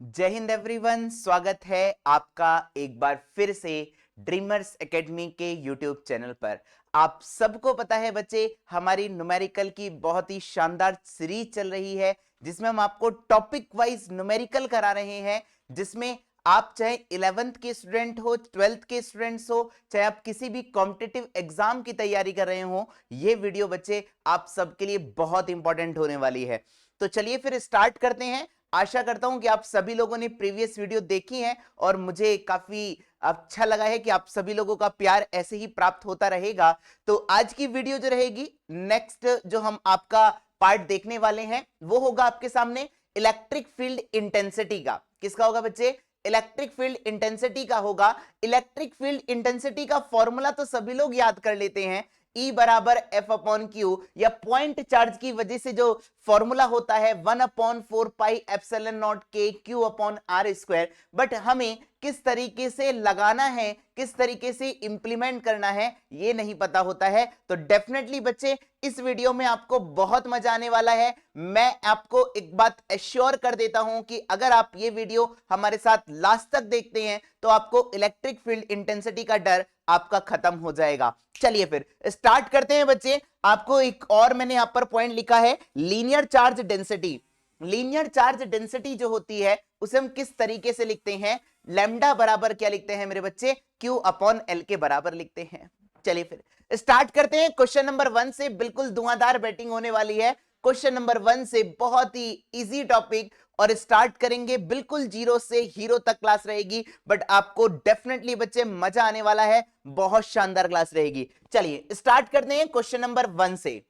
जय हिंद एवरीवन, स्वागत है आपका एक बार फिर से ड्रीमर्स एकेडमी के यूट्यूब चैनल पर। आप सबको पता है बच्चे, हमारी न्यूमेरिकल की बहुत ही शानदार सीरीज चल रही है जिसमें हम आपको टॉपिक वाइज न्यूमेरिकल करा रहे हैं, जिसमें आप चाहे 11th के स्टूडेंट हो, 12th के स्टूडेंट्स हो, चाहे आप किसी भी कॉम्पिटिटिव एग्जाम की तैयारी कर रहे हो, ये वीडियो बच्चे आप सबके लिए बहुत इंपॉर्टेंट होने वाली है। तो चलिए फिर स्टार्ट करते हैं। आशा करता हूं कि आप सभी लोगों ने प्रीवियस वीडियो देखी है और मुझे काफी अच्छा लगा है कि आप सभी लोगों का प्यार ऐसे ही प्राप्त होता रहेगा। तो आज की वीडियो जो रहेगी, नेक्स्ट जो हम आपका पार्ट देखने वाले हैं वो होगा आपके सामने इलेक्ट्रिक फील्ड इंटेंसिटी का। किसका होगा बच्चे? इलेक्ट्रिक फील्ड इंटेंसिटी का होगा। इलेक्ट्रिक फील्ड इंटेंसिटी का फॉर्मूला तो सभी लोग याद कर लेते हैं, E बराबर एफ अपॉन क्यू, या पॉइंट चार्ज की वजह से जो फॉर्मूला होता है 1/4 पाई एप्सिलॉन नॉट के Q upon R square. But हमें किस तरीके से लगाना है, किस तरीके से इंप्लीमेंट करना है, ये नहीं पता होता है। तो डेफिनेटली बच्चे इस वीडियो में आपको बहुत मजा आने वाला है। मैं आपको एक बात एश्योर कर देता हूं कि अगर आप ये वीडियो हमारे साथ लास्ट तक देखते हैं तो आपको इलेक्ट्रिक फील्ड इंटेंसिटी का डर आपका खत्म हो जाएगा। चलिए फिर स्टार्ट करते हैं बच्चे। आपको एक और मैंने यहां पर पॉइंट लिखा है, linear charge density. Linear charge density जो होती है उसे हम किस तरीके से लिखते हैं? लैम्डा बराबर क्या लिखते हैं मेरे बच्चे? क्यू अपॉन एल के बराबर लिखते हैं। चलिए फिर स्टार्ट करते हैं क्वेश्चन नंबर 1 से। बिल्कुल धुआंधार बैटिंग होने वाली है। क्वेश्चन नंबर 1 से बहुत ही इजी टॉपिक, और स्टार्ट करेंगे बिल्कुल जीरो से हीरो तक क्लास रहेगी। बट आपको डेफिनेटली बच्चे मजा आने वाला है, बहुत शानदार क्लास रहेगी। चलिए स्टार्ट करते हैं क्वेश्चन नंबर 1 से।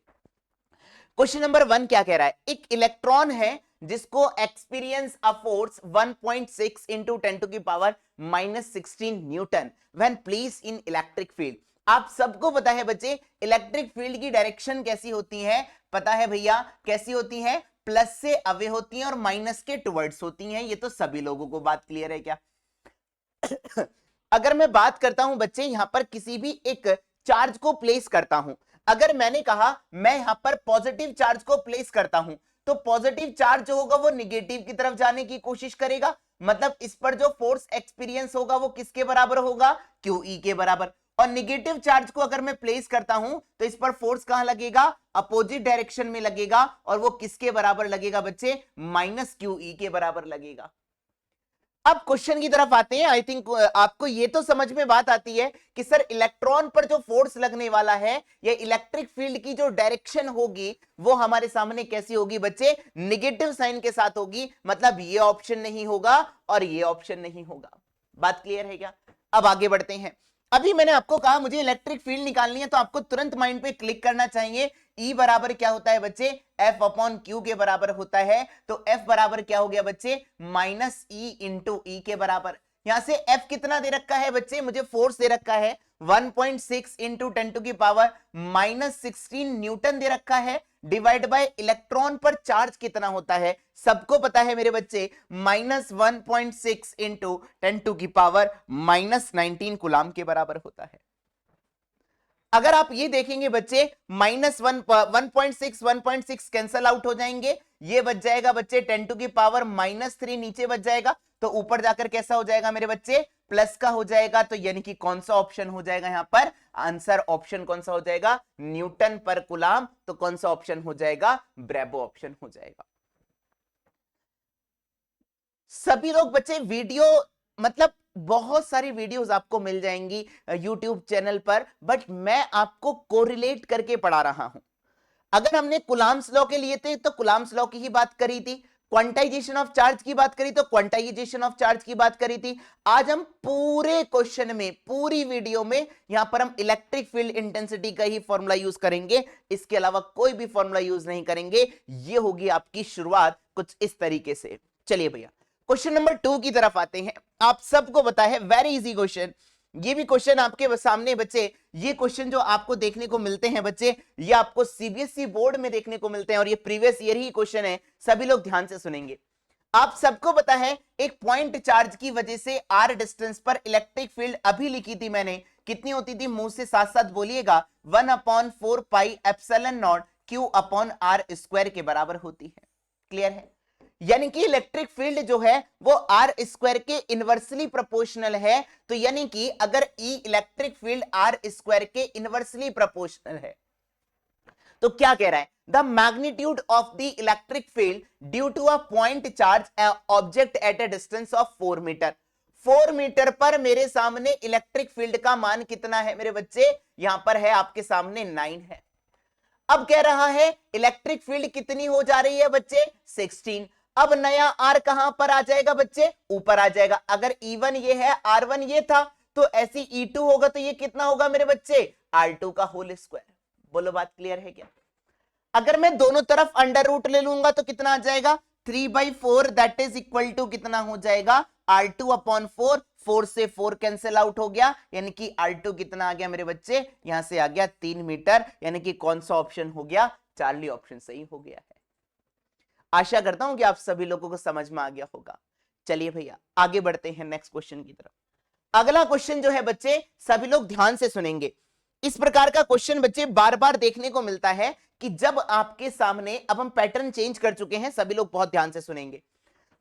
क्वेश्चन नंबर 1 क्या कह रहा है? एक इलेक्ट्रॉन है जिसको experience a force 1.6 into 10 to की power -16 newton when place in electric field. आप सबको पता है बच्चे इलेक्ट्रिक फील्ड की डायरेक्शन कैसी होती है? पता है भैया कैसी होती है? प्लस से अवे होती हैं और माइनस के टुवर्ड्स होती हैं। ये तो सभी लोगों को बात क्लियर है क्या? अगर मैं बात करता हूं बच्चे यहां पर किसी भी एक चार्ज को प्लेस करता हूं, अगर मैंने कहा मैं यहां पर पॉजिटिव चार्ज को प्लेस करता हूं, तो पॉजिटिव चार्ज जो होगा वो निगेटिव की तरफ जाने की कोशिश करेगा। मतलब इस पर जो फोर्स एक्सपीरियंस होगा वो किसके बराबर होगा? क्यू ई के बराबर। और निगेटिव चार्ज को अगर मैं प्लेस करता हूं तो इस पर फोर्स कहां लगेगा? अपोजिट डायरेक्शन में लगेगा, और वो किसके बराबर लगेगा बच्चे? माइनस क्यू ई के बराबर लगेगा। अब क्वेश्चन की तरफ आते हैं। आई थिंक आपको ये तो समझ में बात आती है कि सर इलेक्ट्रॉन पर जो फोर्स लगने वाला है या इलेक्ट्रिक फील्ड की जो डायरेक्शन होगी वो हमारे सामने कैसी होगी बच्चे? निगेटिव साइन के साथ होगी। मतलब ये ऑप्शन नहीं होगा और ये ऑप्शन नहीं होगा। बात क्लियर है क्या? अब आगे बढ़ते हैं। अभी मैंने आपको कहा मुझे इलेक्ट्रिक फील्ड निकालनी है, तो आपको तुरंत माइंड पे क्लिक करना चाहिए। E बराबर क्या होता है बच्चे? F अपॉन क्यू के बराबर होता है। तो F बराबर क्या हो गया बच्चे? माइनस E इंटू ई के बराबर। यहां से F कितना दे रखा है बच्चे? मुझे फोर्स दे रखा है 1.6 इंटू 10 टू की पावर -16 न्यूटन दे रखा है, डिवाइड बाय इलेक्ट्रॉन पर चार्ज कितना होता है? सबको पता है मेरे बच्चे, -1.6 इंटू 10 टू की पावर -19 कूलाम के बराबर होता है। अगर आप ये देखेंगे बच्चे, -1.6 कैंसल आउट हो जाएंगे, ये बच जाएगा बच्चे 10 टू की पावर -3 नीचे बच जाएगा, तो ऊपर जाकर कैसा हो जाएगा मेरे बच्चे? प्लस का हो जाएगा। तो यानी कि कौन सा ऑप्शन हो जाएगा यहां पर? आंसर ऑप्शन कौन सा हो जाएगा? न्यूटन पर कूलाम। तो कौन सा ऑप्शन हो जाएगा? ब्रेबो ऑप्शन हो जाएगा। सभी लोग बच्चे वीडियो, मतलब बहुत सारी वीडियोस आपको मिल जाएंगी यूट्यूब चैनल पर, बट मैं आपको कोरिलेट करके पढ़ा रहा हूं। अगर हमने कुलाम्स लॉ के लिए थे तो कुलाम्स लॉ की ही बात करी थी, क्वांटाइजेशन ऑफ चार्ज की बात करी तो क्वांटाइजेशन ऑफ चार्ज की बात करी थी। आज हम पूरे क्वेश्चन में, पूरी वीडियो में यहां पर हम इलेक्ट्रिक फील्ड इंटेंसिटी का ही फॉर्मूला यूज करेंगे, इसके अलावा कोई भी फॉर्मूला यूज नहीं करेंगे। ये होगी आपकी शुरुआत कुछ इस तरीके से। चलिए भैया क्वेश्चन नंबर 2 की तरफ आते हैं। आप सबको पता है वेरी इजी क्वेश्चन, ये भी क्वेश्चन आपके सामने बच्चे, ये क्वेश्चन जो आपको देखने को मिलते हैं बच्चे, ये आपको सीबीएसई बोर्ड में देखने को मिलते हैं और ये प्रीवियस ईयर ही क्वेश्चन है। सभी लोग ध्यान से सुनेंगे। आप सबको पता है एक पॉइंट चार्ज की वजह से आर डिस्टेंस पर इलेक्ट्रिक फील्ड अभी लिखी थी मैंने, कितनी होती थी? मुंह से साथ साथ बोलिएगा, 1/4 pi epsilon naught Q upon R square के बराबर होती है। क्लियर है? यानी कि इलेक्ट्रिक फील्ड जो है वो आर स्क्वायर के इनवर्सली प्रोपोर्शनल है। तो यानी कि अगर E electric field R square के इनवर्सली प्रोपोर्शनल है तो क्या कह रहा है, the magnitude of the electric field due to a point charge object at a distance of 4 meter. 4 meter पर मेरे सामने इलेक्ट्रिक फील्ड का मान कितना है मेरे बच्चे, यहां पर है आपके सामने 9 है। अब कह रहा है इलेक्ट्रिक फील्ड कितनी हो जा रही है बच्चे, 16। अब नया आर कहां पर आ जाएगा बच्चे, ऊपर आ जाएगा। अगर E1 ये है, R1 ये था, तो ऐसी E2 होगा तो ये कितना होगा मेरे बच्चे, R2 का होल स्क्वायर। बोलो बात क्लियर है क्या? अगर मैं दोनों तरफ अंडर रूट ले लूंगा तो कितना आ जाएगा, 3/4 दैट इज इक्वल टू कितना हो जाएगा, R2/4। 4 से 4 कैंसिल आउट हो गया, यानी कि R2 कितना आ गया मेरे बच्चे, यहां से आ गया 3 मीटर। यानी कि कौन सा ऑप्शन हो गया, चार्ली ऑप्शन सही हो गया है। आशा करता हूं कि आप सभी लोगों को समझ में आ गया होगा। चलिए भैया आगे बढ़ते हैं नेक्स्ट क्वेश्चन की तरफ। अगला क्वेश्चन जो है बच्चे सभी लोग ध्यान से सुनेंगे। इस प्रकार का क्वेश्चन बच्चे बार बार देखने को मिलता है कि जब आपके सामने, अब हम पैटर्न चेंज कर चुके हैं, सभी लोग बहुत ध्यान से सुनेंगे।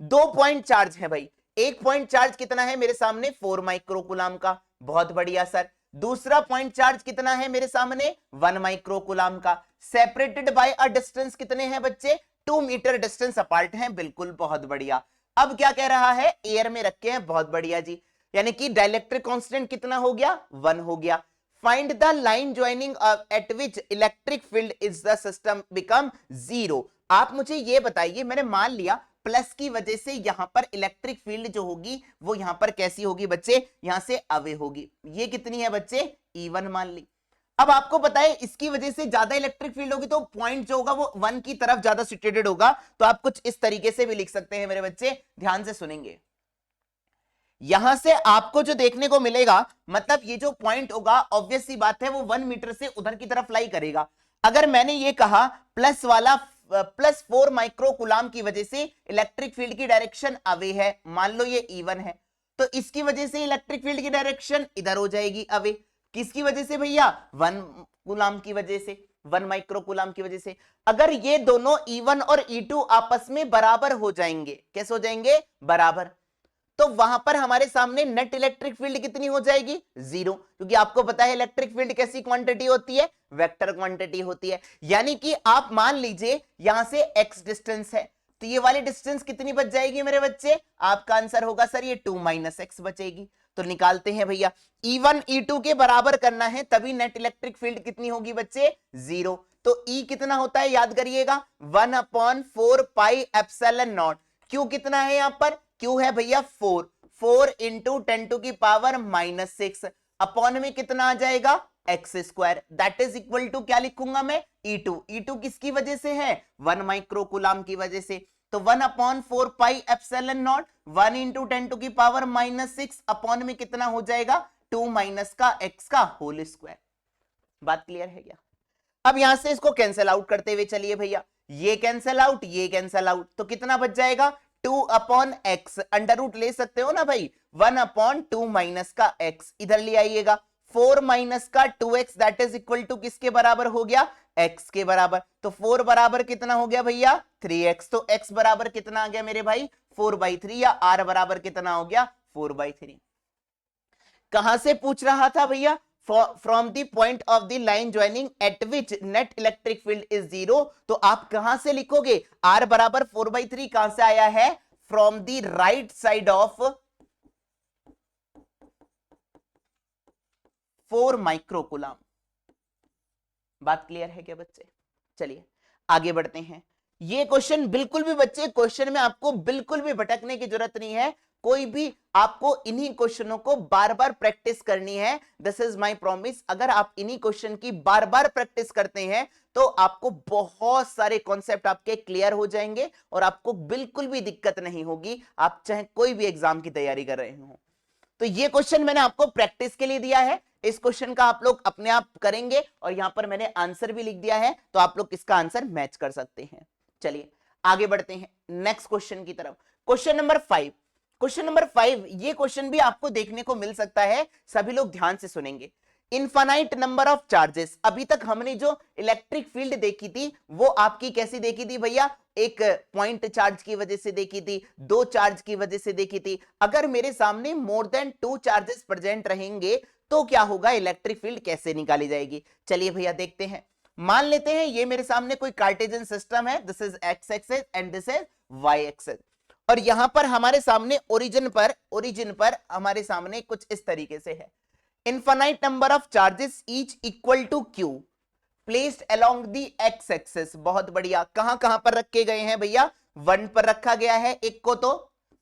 2 पॉइंट चार्ज है भाई, एक पॉइंट चार्ज कितना है मेरे सामने, 4 माइक्रोकूलम का, बहुत बढ़िया सर। दूसरा पॉइंट चार्ज कितना है मेरे सामने, 1 माइक्रोकूलम का। सेपरेटेड बाय अ डिस्टेंस कितने हैं बच्चे, 2 मीटर डिस्टेंस अपार्ट हैं, बिल्कुल बहुत बढ़िया। अब क्या कह रहा है, एयर में रखे हैं, बहुत बढ़िया जी। यानी कि डाइलेक्ट्रिक कांस्टेंट कितना हो गया, 1 हो गया। Find the line joining eight which electric field is the system become 0। आप मुझे ये बताइए, मैंने मान लिया प्लस की वजह से यहां पर इलेक्ट्रिक फील्ड जो होगी वो यहां पर कैसी होगी बच्चे, यहां से अवे होगी। ये कितनी है बच्चे, E1 मान ली। अब आपको पता है इसकी वजह से ज्यादा इलेक्ट्रिक फील्ड होगी तो पॉइंट जो होगा वो 1 की तरफ ज्यादा सिचुएटेड होगा। तो आप कुछ इस तरीके से भी लिख सकते हैं मेरे बच्चे, ध्यान से सुनेंगे। यहां से आपको जो देखने को मिलेगा, मतलब ये जो पॉइंट होगा ऑब्वियस सी बात है वो 1 मीटर से उधर की तरफ लाई करेगा। अगर मैंने ये कहा प्लस वाला +4 माइक्रोकूलम की वजह से इलेक्ट्रिक फील्ड की डायरेक्शन अवे है, मान लो ये E1 है, तो इसकी वजह से इलेक्ट्रिक फील्ड की डायरेक्शन इधर हो जाएगी अवे। किसकी वजह से भैया, 1 कूलम की वजह से, 1 माइक्रोकूलम की वजह से। अगर ये दोनों E1 और E2 आपस में बराबर हो जाएंगे, कैसे हो जाएंगे, बराबर, तो वहां पर हमारे सामने नेट इलेक्ट्रिक फील्ड कितनी हो जाएगी, 0। क्योंकि आपको पता है इलेक्ट्रिक फील्ड कैसी क्वांटिटी होती है, वेक्टर क्वांटिटी होती है। यानी कि आप मान लीजिए यहां से x डिस्टेंस है, तो ये वाली डिस्टेंस कितनी बच जाएगी मेरे बच्चे, आपका आंसर होगा सर ये 2 - x बचेगी। तो निकालते हैं भैया, E1 E2 के बराबर करना है तभी नेट इलेक्ट्रिक फील्ड कितनी होगी बच्चे, 0। तो E कितना होता है याद करिएगा, 1/4 पाई एप्सिलॉन नॉट। Q कितना है यहां पर, Q है भैया 4 × 10⁻⁻6 अपॉन में कितना आ जाएगा, x² that is equal to क्या लिखूंगा मैं, E2 किसकी वजह से है, 1 माइक्रोकूलम की वजह से। तो 1/4 पाई एप्सिलॉन नॉट 1 × 10⁻⁻6 अपॉन में कितना हो जाएगा, 2 माइनस का x का होल स्क्वायर। बात क्लियर है क्या? अब यहां से इसको कैंसिल आउट करते हुए चलिए भैया, ये कैंसिल आउट, ये कैंसिल आउट, तो कितना बच जाएगा, 2/x, अंडर रूट ले सकते हो ना भाई, 1/2 माइनस का x इधर ले आइएगा, 4 माइनस का 2x that is equal to किसके बराबर हो गया, x के बराबर। तो 4 बराबर कितना हो गया भैया, 3x। तो x बराबर कितना आ गया मेरे भाई, 4/3, या r बराबर कितना हो गया, 4/3। कहां से पूछ रहा था भैया, from the point of the line joining eight which net electric field is 0। तो आप कहां से लिखोगे, r बराबर 4/3 कहां से आया है, from the right side of 4 microcoulomb. बात क्लियर है क्या बच्चे? चलिए आगे बढ़ते हैं। ये क्वेश्चन बिल्कुल भी बच्चे, क्वेश्चन में आपको बिल्कुल भी भटकने की जरूरत नहीं है, कोई भी आपको इन्हीं क्वेश्चनों को बार बार प्रैक्टिस करनी है, दिस इज माय प्रॉमिस। अगर आप इन्हीं क्वेश्चन की बार बार प्रैक्टिस करते हैं तो आपको बहुत सारे कॉन्सेप्ट आपके क्लियर हो जाएंगे और आपको बिल्कुल भी दिक्कत नहीं होगी, आप चाहे कोई भी एग्जाम की तैयारी कर रहे हो। तो ये क्वेश्चन मैंने आपको प्रैक्टिस के लिए दिया है, इस क्वेश्चन का आप लोग अपने आप करेंगे और यहां पर मैंने आंसर भी लिख दिया है, तो आप लोग इसका आंसर मैच कर सकते हैं। चलिए आगे बढ़ते हैं नेक्स्ट क्वेश्चन की तरफ। क्वेश्चन नंबर 5, क्वेश्चन नंबर 5, ये क्वेश्चन भी आपको देखने को मिल सकता है, सभी लोग ध्यान से सुनेंगे। इनफाइनाइट नंबर ऑफ चार्जेस, अभी तक हमने जो इलेक्ट्रिक फील्ड देखी थी वो आपकी कैसी देखी थी भैया, एक पॉइंट चार्ज की वजह से देखी थी, दो चार्ज की वजह से देखी थी। अगर मेरे सामने मोर देन 2 चार्जेस प्रेजेंट रहेंगे तो क्या होगा, इलेक्ट्रिक फील्ड कैसे निकाली जाएगी। चलिए भैया देखते हैं। मान लेते हैं ये मेरे सामने कोई कार्टेशियन सिस्टम है, this is X axis and this is Y axis, और यहां पर हमारे सामने ओरिजिन पर हमारे सामने कुछ इस तरीके से है। Infinite number of charges each equal to Q placed along the X axis. बहुत बढ़िया। कहां कहां पर रखे गए हैं भैया, 1 पर रखा गया है, एक को तो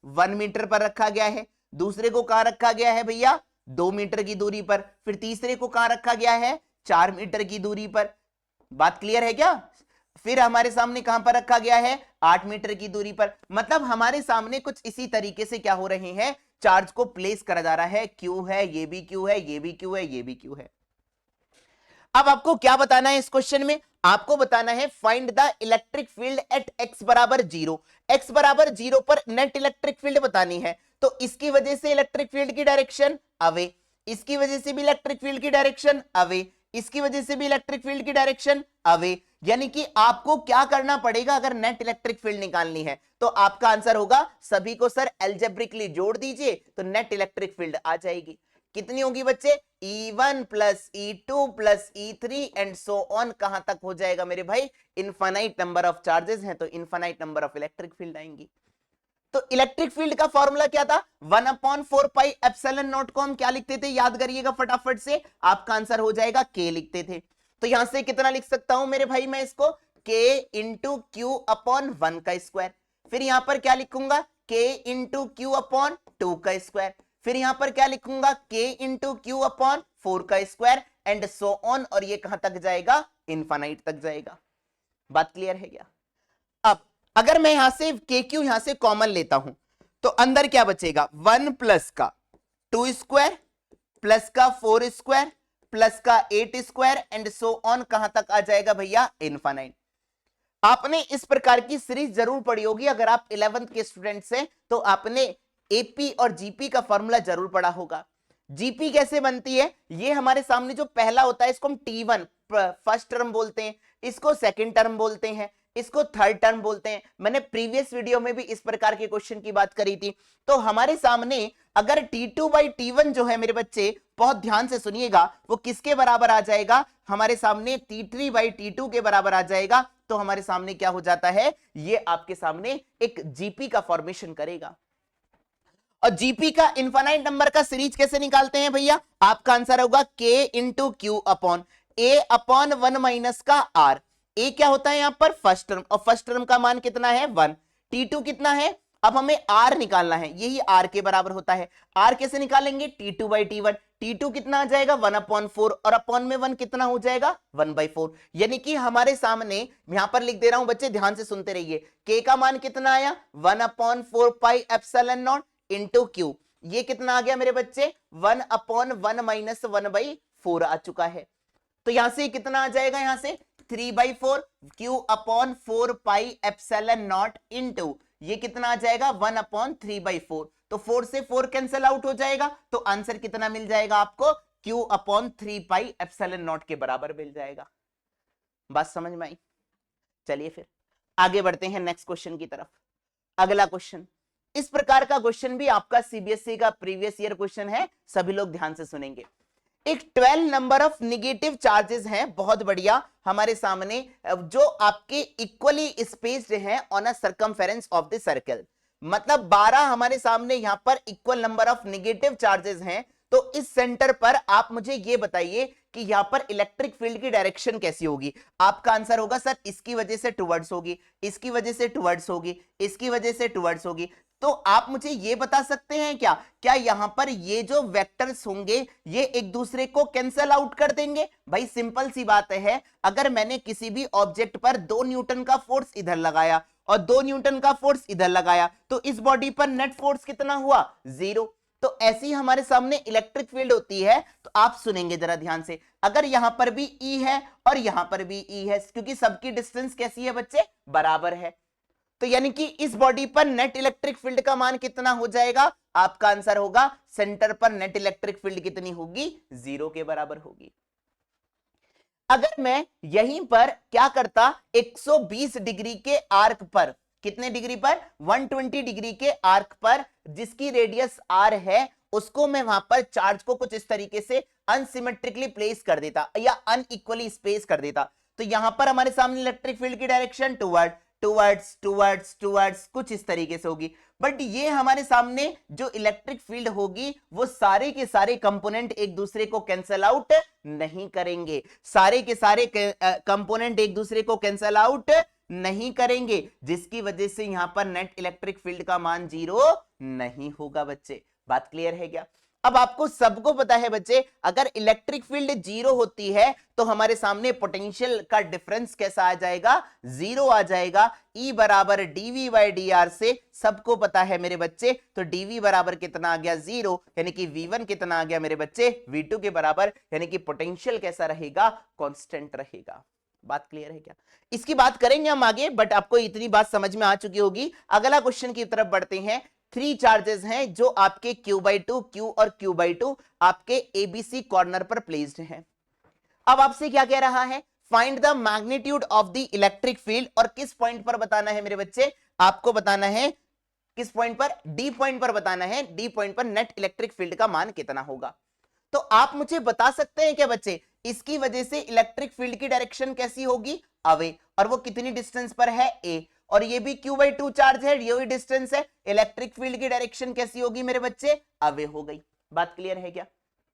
1 मीटर पर रखा गया है, दूसरे को कहां रखा गया है भैया, 2 मीटर की दूरी पर, फिर तीसरे को कहां रखा गया है, 4 मीटर की दूरी पर। बात क्लियर है क्या। फिर हमारे सामने कहां पर रखा गया है, 8 मीटर की दूरी पर। मतलब हमारे सामने कुछ इसी तरीके से क्या हो रहे हैं, चार्ज को प्लेस करा जा रहा है। क्यू है, ये भी क्यू है, ये भी क्यू है, ये भी क्यू है। अब आपको क्या बताना है इस क्वेश्चन में, आपको बताना है find the electric field eight x बराबर 0। x बराबर 0 पर नेट इलेक्ट्रिक फील्ड बतानी है। तो इसकी वजह से इलेक्ट्रिक फील्ड की डायरेक्शन अवे, इसकी वजह से भी इलेक्ट्रिक फील्ड की डायरेक्शन अवे, इसकी वजह से भी इलेक्ट्रिक फील्ड की डायरेक्शन अवे। यानी कि आपको क्या करना पड़ेगा, अगर नेट इलेक्ट्रिक फील्ड निकालनी है तो आपका आंसर होगा, सभी को सर एल्जेब्रिकली जोड़ दीजिए तो नेट इलेक्ट्रिक फील्ड आ जाएगी। कितनी होगी बच्चे, E1 plus E2 plus E3 and so on. कहां तक हो जाएगा मेरे भाई, इनफाइनाइट नंबर ऑफ चार्जेस हैं तो infinite number of electric field आएंगी। तो इलेक्ट्रिक फील्ड का फॉर्मूला क्या था, 1/4 पाई एप्सिलॉन नॉट को हम क्या लिखते थे, याद करिएगा फटाफट से, आपका आंसर हो जाएगा K लिखते थे। तो यहां से कितना लिख सकता हूं मेरे भाई मैं इसको, K इंटू क्यू अपॉन 1 का स्क्वायर। फिर यहां पर क्या लिखूंगा, K इंटू क्यू अपॉन 2 का स्क्वायर। फिर यहां पर क्या लिखूंगा, K इंटू क्यू अपॉन 4 का स्क्वायर एंड सो ऑन। और ये कहां तक जाएगा, इनफाइनाइट तक जाएगा। बात क्लियर है क्या। अब अगर मैं यहां से के क्यू यहां से कॉमन लेता हूं तो अंदर क्या बचेगा, 1 प्लस का 2 स्क्वायर प्लस का 4 स्क्वायर प्लस का 8 स्क्वायर एंड सो ऑन। कहां तक आ जाएगा भैया, इनफाइनाइट। आपने इस प्रकार की सीरीज जरूर पढ़ी होगी, अगर आप 11th के स्टूडेंट्स हैं तो आपने एपी और जीपी का फॉर्मूला जरूर पढ़ा होगा। जीपी कैसे बनती है, ये हमारे सामने जो पहला होता है इसको हम T1 फर्स्ट टर्म बोलते हैं, इसको सेकंड टर्म बोलते हैं, इसको थर्ड टर्म बोलते हैं। मैंने प्रीवियस वीडियो में भी इस प्रकार के क्वेश्चन की बात करी थी। तो हमारे सामने अगर T2/T1 जो है मेरे बच्चे, बहुत ध्यान से सुनिएगा, वो किसके बराबर आ जाएगा, हमारे सामने T3/T2 के बराबर आ जाएगा। तो हमारे सामने क्या हो जाता है, ये आपके सामने एक जीपी का फॉर्मेशन करेगा। और जीपी का इनफाइनाइट नंबर का सीरीज कैसे निकालते हैं भैया, आपका आंसर होगा K into Q upon A upon 1 minus का R। A क्या होता है यहां पर, फर्स्ट टर्म, और फर्स्ट टर्म का मान कितना है, 1। T2 कितना है, अब हमें R निकालना है, यही R के बराबर होता है। R कैसे निकालेंगे, T2/T1। T2 कितना आ जाएगा, 1/4, और अपॉन में 1 कितना हो जाएगा, 1/4। यानी कि हमारे सामने, यहां पर लिख दे रहा हूं बच्चे, ध्यान से सुनते रहिए। K का मान कितना आया, 1/4 pi epsilon naught into Q. ये कितना आ गया मेरे बच्चे, 1/1 माइनस 1/4 आ चुका है। तो यहां से कितना आ जाएगा, यहां से 3/4 क्यू अपॉन 4 पाई एप्सिलॉन नॉट इंटू, ये कितना आ जाएगा, 1/3/4। तो 4 से 4 कैंसिल आउट हो जाएगा, तो आंसर कितना मिल जाएगा आपको, क्यू अपॉन 3 पाई एप्सिलॉन नॉट के बराबर मिल जाएगा। बात समझ में आई। चलिए फिर आगे बढ़ते हैं नेक्स्ट क्वेश्चन की तरफ। अगला क्वेश्चन, इस प्रकार का क्वेश्चन भी आपका सीबीएसई का प्रीवियस ईयर क्वेश्चन है, सभी लोग ध्यान से सुनेंगे। एक 12 नंबर ऑफ निगेटिव चार्जेस हैं, बहुत बढ़िया, हमारे सामने जो आपके इक्वली स्पेस्ड हैं on a circumference of the circle. मतलब 12 हमारे सामने यहां पर equal number of negative charges हैं। तो इस सेंटर पर आप मुझे ये बताइए कि यहां पर इलेक्ट्रिक फील्ड की डायरेक्शन कैसी होगी। आपका आंसर होगा सर इसकी वजह से टुवर्ड्स होगी, इसकी वजह से टुवर्ड्स होगी, इसकी वजह से टुवर्ड्स होगी। तो आप मुझे ये बता सकते हैं क्या, क्या यहां पर ये जो वेक्टर्स होंगे ये एक दूसरे को कैंसल आउट कर देंगे। भाई सिंपल सी बात है, अगर मैंने किसी भी ऑब्जेक्ट पर 2 न्यूटन का फोर्स इधर लगाया और 2 न्यूटन का फोर्स इधर लगाया तो इस बॉडी पर नेट फोर्स कितना हुआ, 0। तो ऐसी हमारे सामने इलेक्ट्रिक फील्ड होती है। तो आप सुनेंगे जरा ध्यान से, अगर यहां पर भी E है और यहां पर भी E है, क्योंकि सबकी डिस्टेंस कैसी है बच्चे, बराबर है, तो यानी कि इस बॉडी पर नेट इलेक्ट्रिक फील्ड का मान कितना हो जाएगा, आपका आंसर होगा सेंटर पर नेट इलेक्ट्रिक फील्ड कितनी होगी, 0 के बराबर होगी। अगर मैं यहीं पर क्या करता, 120 डिग्री के आर्क पर, कितने डिग्री पर, 120 डिग्री के आर्क पर जिसकी रेडियस आर है, उसको मैं वहां पर चार्ज को कुछ इस तरीके से अनसिमेट्रिकली प्लेस कर देता या अनइक्वली स्पेस कर देता, तो यहां पर हमारे सामने इलेक्ट्रिक फील्ड की डायरेक्शन टुवर्ड्स कुछ इस तरीके से होगी। बट ये हमारे सामने जो इलेक्ट्रिक फील्ड होगी वो सारे के सारे कंपोनेंट एक दूसरे को कैंसल आउट नहीं करेंगे, सारे के सारे कंपोनेंट एक दूसरे को कैंसल आउट नहीं करेंगे, जिसकी वजह से यहां पर नेट इलेक्ट्रिक फील्ड का मान 0 नहीं होगा बच्चे। बात क्लियर है क्या? अब आपको सबको पता है बच्चे, अगर इलेक्ट्रिक फील्ड 0 होती है तो हमारे सामने पोटेंशियल का डिफरेंस कैसा आ जाएगा, 0 आ जाएगा। E बराबर dv बाई dr से सबको पता है मेरे बच्चे, तो dv बराबर कितना आ गया, 0, यानी कि v1 कितना आ गया मेरे बच्चे, v2 के बराबर, यानी कि पोटेंशियल कैसा रहेगा, कांस्टेंट रहेगा। बात क्लियर है क्या? इसकी बात करेंगे हम आगे, बट आपको इतनी बात समझ में आ चुकी होगी। अगला क्वेश्चन की तरफ बढ़ते हैं। 3 चार्जेस हैं जो आपके Q/2, Q और Q/2 आपके ABC कॉर्नर पर प्लेस्ड हैं। अब आपसे क्या कह रहा है, find the magnitude of the electric field, और किस पॉइंट पर बताना है मेरे बच्चे, आपको बताना है किस पॉइंट पर, डी पॉइंट पर बताना है। डी पॉइंट पर नेट इलेक्ट्रिक फील्ड का मान कितना होगा। तो आप मुझे बता सकते हैं क्या बच्चे, इसकी वजह से इलेक्ट्रिक फील्ड की डायरेक्शन कैसी होगी, अवे, और वो कितनी डिस्टेंस पर है, a, और ये भी Q/2 चार्ज है, ये भी डिस्टेंस है, इलेक्ट्रिक फील्ड की डायरेक्शन कैसी होगी मेरे बच्चे, अवे हो गई। बात क्लियर है क्या?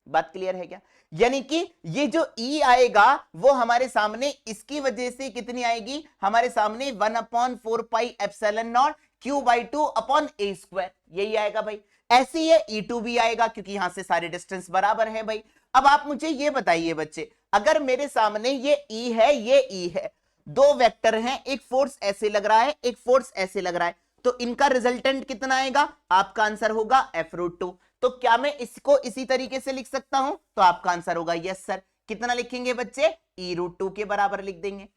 बात क्लियर है क्या? यानी कि ये जो E आएगा वो हमारे सामने इसकी वजह से कितनी आएगी, हमारे सामने 1/4 pi epsilon not Q/2 upon a square, यही आएगा भाई। ऐसे ही E2 भी आएगा क्योंकि यहां से सारे डिस्टेंस बराबर है भाई। अब आप मुझे ये बताइए बच्चे, अगर मेरे सामने ये E है, ये E है, दो वेक्टर हैं, एक फोर्स ऐसे लग रहा है, एक फोर्स ऐसे लग रहा है, तो इनका रिजल्टेंट कितना आएगा, आपका आंसर होगा F√2। तो क्या मैं इसको इसी तरीके से लिख सकता हूं, तो आपका आंसर होगा यस सर। कितना लिखेंगे बच्चे, E√2 के बराबर लिख देंगे।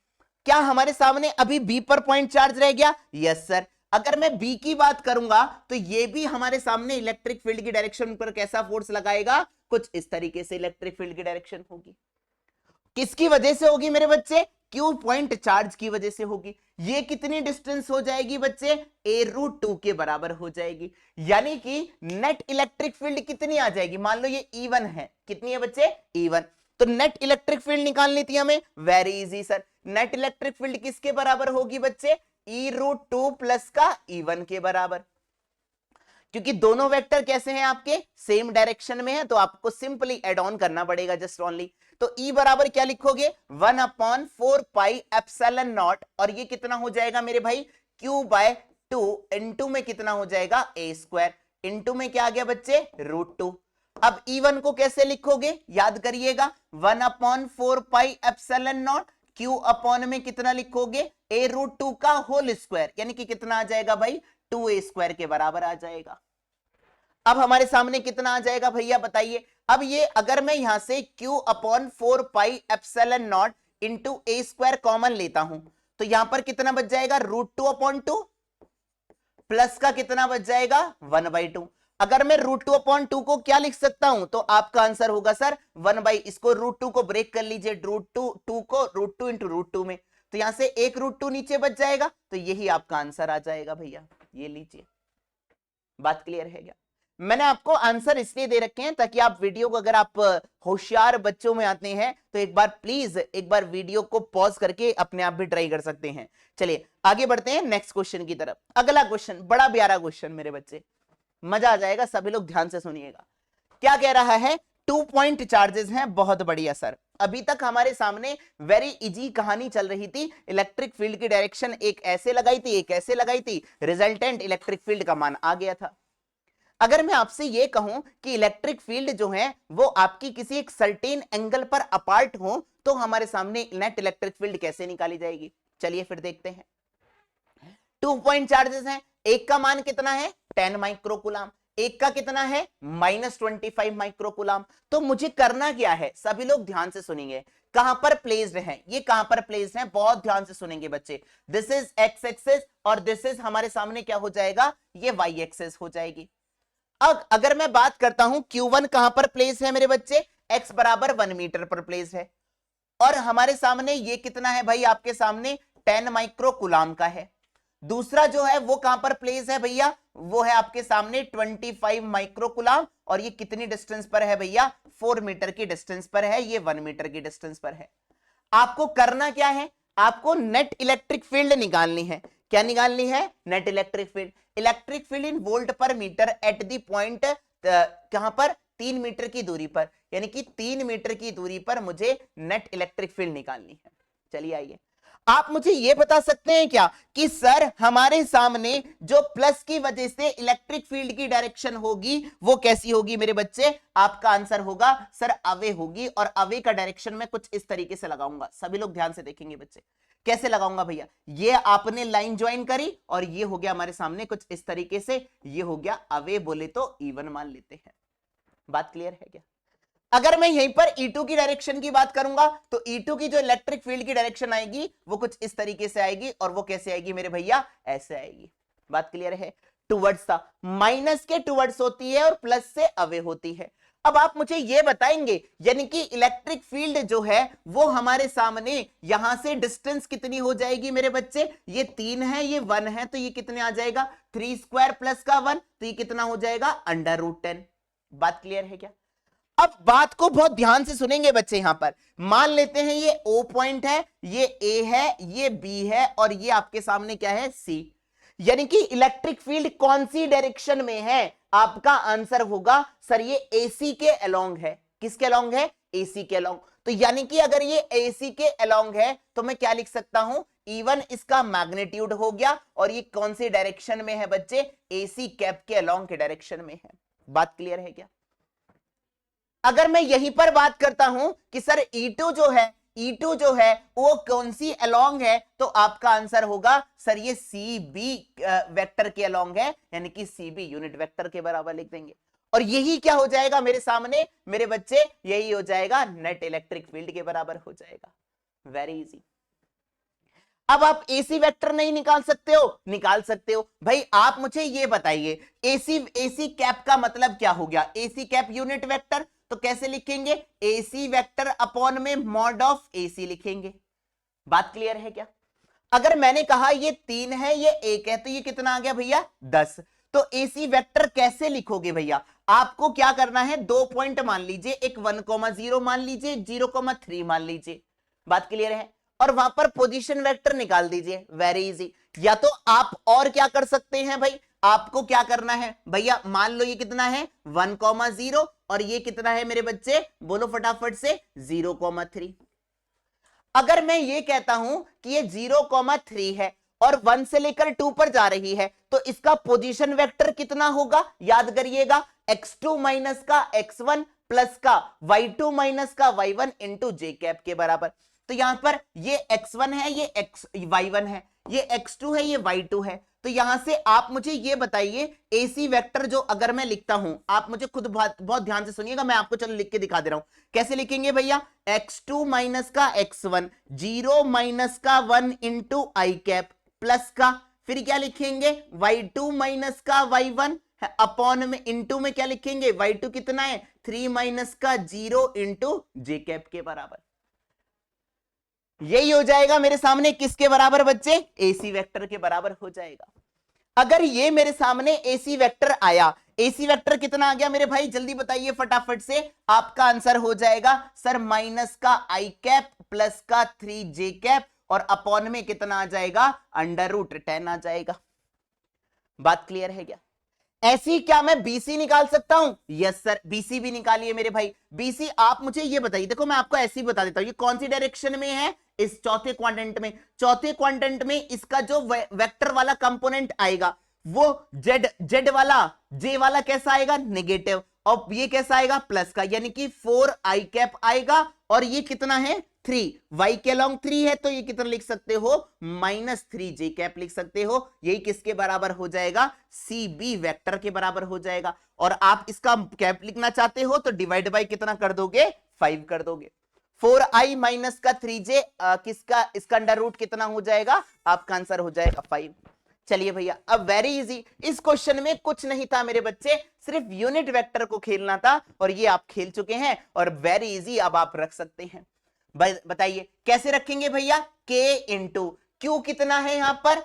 क्या हमारे सामने अभी B पर पॉइंट चार्ज रह गया, यस सर। अगर मैं B की बात करूंगा तो ये भी हमारे सामने इलेक्ट्रिक फील्ड की डायरेक्शन पर कैसा फोर्स लगाएगा, कुछ इस तरीके से इलेक्ट्रिक फील्ड की डायरेक्शन होगी। किसकी वजह से होगी मेरे बच्चे, Q पॉइंट चार्ज की वजह से होगी। ये कितनी डिस्टेंस हो जाएगी बच्चे, A√2 के बराबर हो जाएगी। यानी कि नेट इलेक्ट्रिक फील्ड कितनी आ जाएगी, मान लो ये E1 है, कितनी है बच्चे, E1, तो नेट इलेक्ट्रिक फील्ड निकालनी थी हमें, very easy sir. Net electric field किसके बराबर होगी बच्चे, E√2 प्लस का E1 के बराबर, क्योंकि दोनों वेक्टर कैसे हैं आपके, सेम डायरेक्शन में है, तो आपको सिंपली एड ऑन करना पड़ेगा जस्ट ओनली। तो E बराबर क्या लिखोगे, 1/4 पाई एप्सिलॉन नॉट, और ये कितना हो जाएगा मेरे भाई, Q/2 इनटू में कितना हो जाएगा, a स्क्वायर, इनटू में क्या आ गया बच्चे, √2। अब E1 को कैसे लिखोगे, याद करिएगा, 1/4 pi epsilon not, Q upon में कितना लिखोगे, a√2 का होल स्क्वायर, यानी कि कितना आ जाएगा भाई, 2a स्क्वायर के बराबर आ जाएगा। अब हमारे सामने कितना आ जाएगा भैया बताइए। अब ये अगर मैं यहां से Q/4 pi epsilon naught into a square common लेता हूं, तो यहां पर कितना बच जाएगा, √2/2 प्लस का कितना बच जाएगा, 1/2। अगर मैं √2/2 को क्या लिख सकता हूं, तो आपका आंसर होगा सर 1/, इसको √2 को ब्रेक कर लीजिए, √2 को √2 इंटू √2 में, तो यहां से एक √2 नीचे बच जाएगा, तो यही आपका आंसर आ जाएगा भैया, ये लीजिए। बात क्लियर है क्या? मैंने आपको आंसर इसलिए दे रखे हैं ताकि आप वीडियो को, अगर आप होशियार बच्चों में आते हैं तो एक बार प्लीज एक बार वीडियो को पॉज करके अपने आप भी ट्राई कर सकते हैं। चलिए आगे बढ़ते हैं नेक्स्ट क्वेश्चन की तरफ। अगला क्वेश्चन बड़ा प्यारा क्वेश्चन मेरे बच्चे, मजा आ जाएगा, सभी लोग ध्यान से सुनिएगा। क्या कह रहा है, 2 पॉइंट चार्जेस हैं, बहुत बढ़िया सर। अभी तक हमारे सामने वेरी इजी कहानी चल रही थी, इलेक्ट्रिक फील्ड की डायरेक्शन एक ऐसे लगाई थी, एक ऐसे लगाई थी, रिजल्टेंट इलेक्ट्रिक फील्ड का मान आ गया था। अगर मैं आपसे ये कहूं कि इलेक्ट्रिक फील्ड जो है वो आपकी किसी एक सर्टेन एंगल पर अपार्ट हो, तो हमारे सामने नेट इलेक्ट्रिक फील्ड कैसे निकाली जाएगी, चलिए फिर देखते हैं। 2 पॉइंट चार्जेस हैं, एक का मान कितना है, 10 माइक्रोकूलम, एक का कितना है, -25 माइक्रोकूलम। तो मुझे करना क्या है, सभी लोग ध्यान से सुनेंगे, कहां पर प्लेस्ड है, ये कहां पर प्लेस्ड है, बहुत ध्यान से सुनेंगे बच्चे। दिस इज एक्स एक्सिस और दिस इज हमारे सामने क्या हो जाएगा, ये वाई एक्सिस हो जाएगी। अब अगर मैं बात करता हूं Q1 कहां पर प्लेस है मेरे बच्चे, x बराबर 1 मीटर पर प्लेस है, और हमारे सामने ये कितना है भाई, आपके सामने 10 माइक्रो कूलाम का है। दूसरा जो है वो कहां पर प्लेस है भैया, वो है आपके सामने 25 माइक्रो कूलाम, और ये कितनी डिस्टेंस पर है भैया, 4 मीटर की डिस्टेंस पर है, ये 1 मीटर की डिस्टेंस पर है। आपको करना क्या है, आपको नेट इलेक्ट्रिक फील्ड निकालनी है। क्या निकालनी है, net electric field. Electric field इन वोल्ट पर मीटर एट द पॉइंट, कहां पर, 3 मीटर की दूरी पर, यानी कि 3 मीटर की दूरी पर मुझे नेट इलेक्ट्रिक फील्ड निकालनी है। चलिए आइए, आप मुझे यह बता सकते हैं क्या कि सर हमारे सामने जो प्लस की वजह से इलेक्ट्रिक फील्ड की डायरेक्शन होगी वो कैसी होगी मेरे बच्चे, आपका आंसर होगा सर अवे होगी, और अवे का डायरेक्शन मैं कुछ इस तरीके से लगाऊंगा। सभी लोग ध्यान से देखेंगे बच्चे, कैसे लगाऊंगा भैया, ये आपने लाइन ज्वाइन करी और ये हो गया हमारे सामने कुछ इस तरीके से, ये हो गया अवे, बोले तो इवन मान लेते हैं। बात क्लियर है क्या? अगर मैं यहीं पर E2 की डायरेक्शन की बात करूंगा तो E2 की जो इलेक्ट्रिक फील्ड की डायरेक्शन आएगी वो कुछ इस तरीके से आएगी, और वो कैसे आएगी मेरे भैया, ऐसे आएगी। बात क्लियर है? टुवर्ड्स था, माइनस के टुवर्ड्स होती है और प्लस से अवे होती है। अब आप मुझे ये बताएंगे, यानी कि इलेक्ट्रिक फील्ड जो है वो हमारे सामने यहां से डिस्टेंस कितनी हो जाएगी मेरे बच्चे, ये 3 है ये 1 है, तो ये कितने आ जाएगा, 3 स्क्वायर प्लस का 1, तो ये कितना हो जाएगा, √10। बात क्लियर है क्या? अब बात को बहुत ध्यान से सुनेंगे बच्चे, यहां पर मान लेते हैं ये O पॉइंट है, ये A है, ये B है, और ये आपके सामने क्या है, C। यानी कि इलेक्ट्रिक फील्ड कौन सी डायरेक्शन में है, आपका आंसर होगा सर ये AC के अलोंग है। किसके अलोंग है, AC के अलोंग। तो यानी कि अगर ये AC के अलोंग है तो मैं क्या लिख सकता हूं, E1 इसका मैग्नीट्यूड हो गया, और ये कौन सी डायरेक्शन में है बच्चे, AC कैप के अलोंग के डायरेक्शन में है। बात क्लियर है क्या? अगर मैं यहीं पर बात करता हूं कि सर E2 जो है वो कौन सी अलोंग है, तो आपका आंसर होगा सर ये CB वेक्टर के अलोंग है, यानी कि CB यूनिट वेक्टर के बराबर लिख देंगे। और यही क्या हो जाएगा मेरे सामने मेरे बच्चे, यही हो जाएगा नेट इलेक्ट्रिक फील्ड के बराबर हो जाएगा। Very easy. अब आप AC वेक्टर नहीं निकाल सकते हो, निकाल सकते हो भाई। आप मुझे ये बताइए AC कैप का मतलब क्या हो गया, AC कैप यूनिट वेक्टर, तो कैसे लिखेंगे, AC वेक्टर अपॉन में मॉड ऑफ AC लिखेंगे। बात क्लियर है क्या? अगर मैंने कहा ये 3 है ये 1 है, तो ये कितना आ गया भैया, 10। तो AC वेक्टर कैसे लिखोगे भैया, आपको क्या करना है, 2 पॉइंट मान लीजिए, एक 1,0 मान लीजिए, 0,3 मान लीजिए। बात क्लियर है? और वहां पर पोजीशन वेक्टर निकाल दीजिए। Very easy. या तो आप और क्या कर सकते हैं भाई, आपको क्या करना है भैया, मान लो ये कितना है 1,0 और ये कितना है मेरे बच्चे, बोलो फटाफट से, 0,3। अगर मैं ये कहता हूं कि ये 0,3 है और 1 से लेकर 2 पर जा रही है, तो इसका पोजीशन वेक्टर कितना होगा, याद करिएगा, x2 माइनस का x1 प्लस का y2 माइनस का y1 इंटू जे कैप के बराबर। तो यहां पर ये x1 है, ये y1 है, ये x2 है, ये y2 है। तो यहां से आप मुझे ये बताइए AC वेक्टर जो अगर मैं लिखता हूं, आप मुझे खुद बहुत ध्यान से सुनिएगा, मैं आपको चलो लिख के दिखा दे रहा हूं। कैसे लिखेंगे भैया, x2 माइनस का x1, 0 माइनस का 1 इंटू आई कैप, प्लस का फिर क्या लिखेंगे, y2 माइनस का y1 अपॉन में इंटू में क्या लिखेंगे, y2 कितना है, 3 माइनस का 0 इंटू जे कैप के बराबर। यही हो जाएगा मेरे सामने किसके बराबर बच्चे, AC वेक्टर के बराबर हो जाएगा। अगर ये मेरे सामने AC वेक्टर आया, AC वेक्टर कितना आ गया मेरे भाई, जल्दी बताइए फटाफट से, आपका आंसर हो जाएगा सर माइनस का आई कैप प्लस का 3j कैप, और अपॉन में कितना आ जाएगा, √10 आ जाएगा। बात क्लियर है क्या? ऐसी क्या मैं BC निकाल सकता हूं, यस सर, BC भी निकालिए मेरे भाई। BC आप मुझे ये बताइए, देखो मैं आपको ऐसे ही बता देता हूं, ये कौन सी डायरेक्शन में है, इस चौथे क्वाड्रेंट में। चौथे क्वाड्रेंट में इसका जो वेक्टर वाला कंपोनेंट आएगा वो जेड वाला, जे वाला कैसा आएगा, नेगेटिव, और ये कैसा आएगा, प्लस का, यानी कि 4i कैप आएगा, और ये कितना है 3, y के लॉन्ग 3 है, तो ये कितना लिख सकते हो, -3j कैप लिख सकते हो। यही किसके बराबर हो जाएगा, CB वेक्टर के बराबर हो जाएगा। और आप इसका कैप लिखना चाहते हो तो डिवाइड बाय कितना कर दोगे, 5 कर दोगे। 4i माइनस का 3j किसका, इसका अंडर रूट कितना हो जाएगा, आपका आंसर हो जाएगा 5। चलिए भैया, अब वेरी इजी, इस क्वेश्चन में कुछ नहीं था मेरे बच्चे, सिर्फ यूनिट वेक्टर को खेलना था, और ये आप खेल चुके हैं, और वेरी इजी अब आप रख सकते हैं। बताइए कैसे रखेंगे भैया, k इंटू क्यू कितना है यहां पर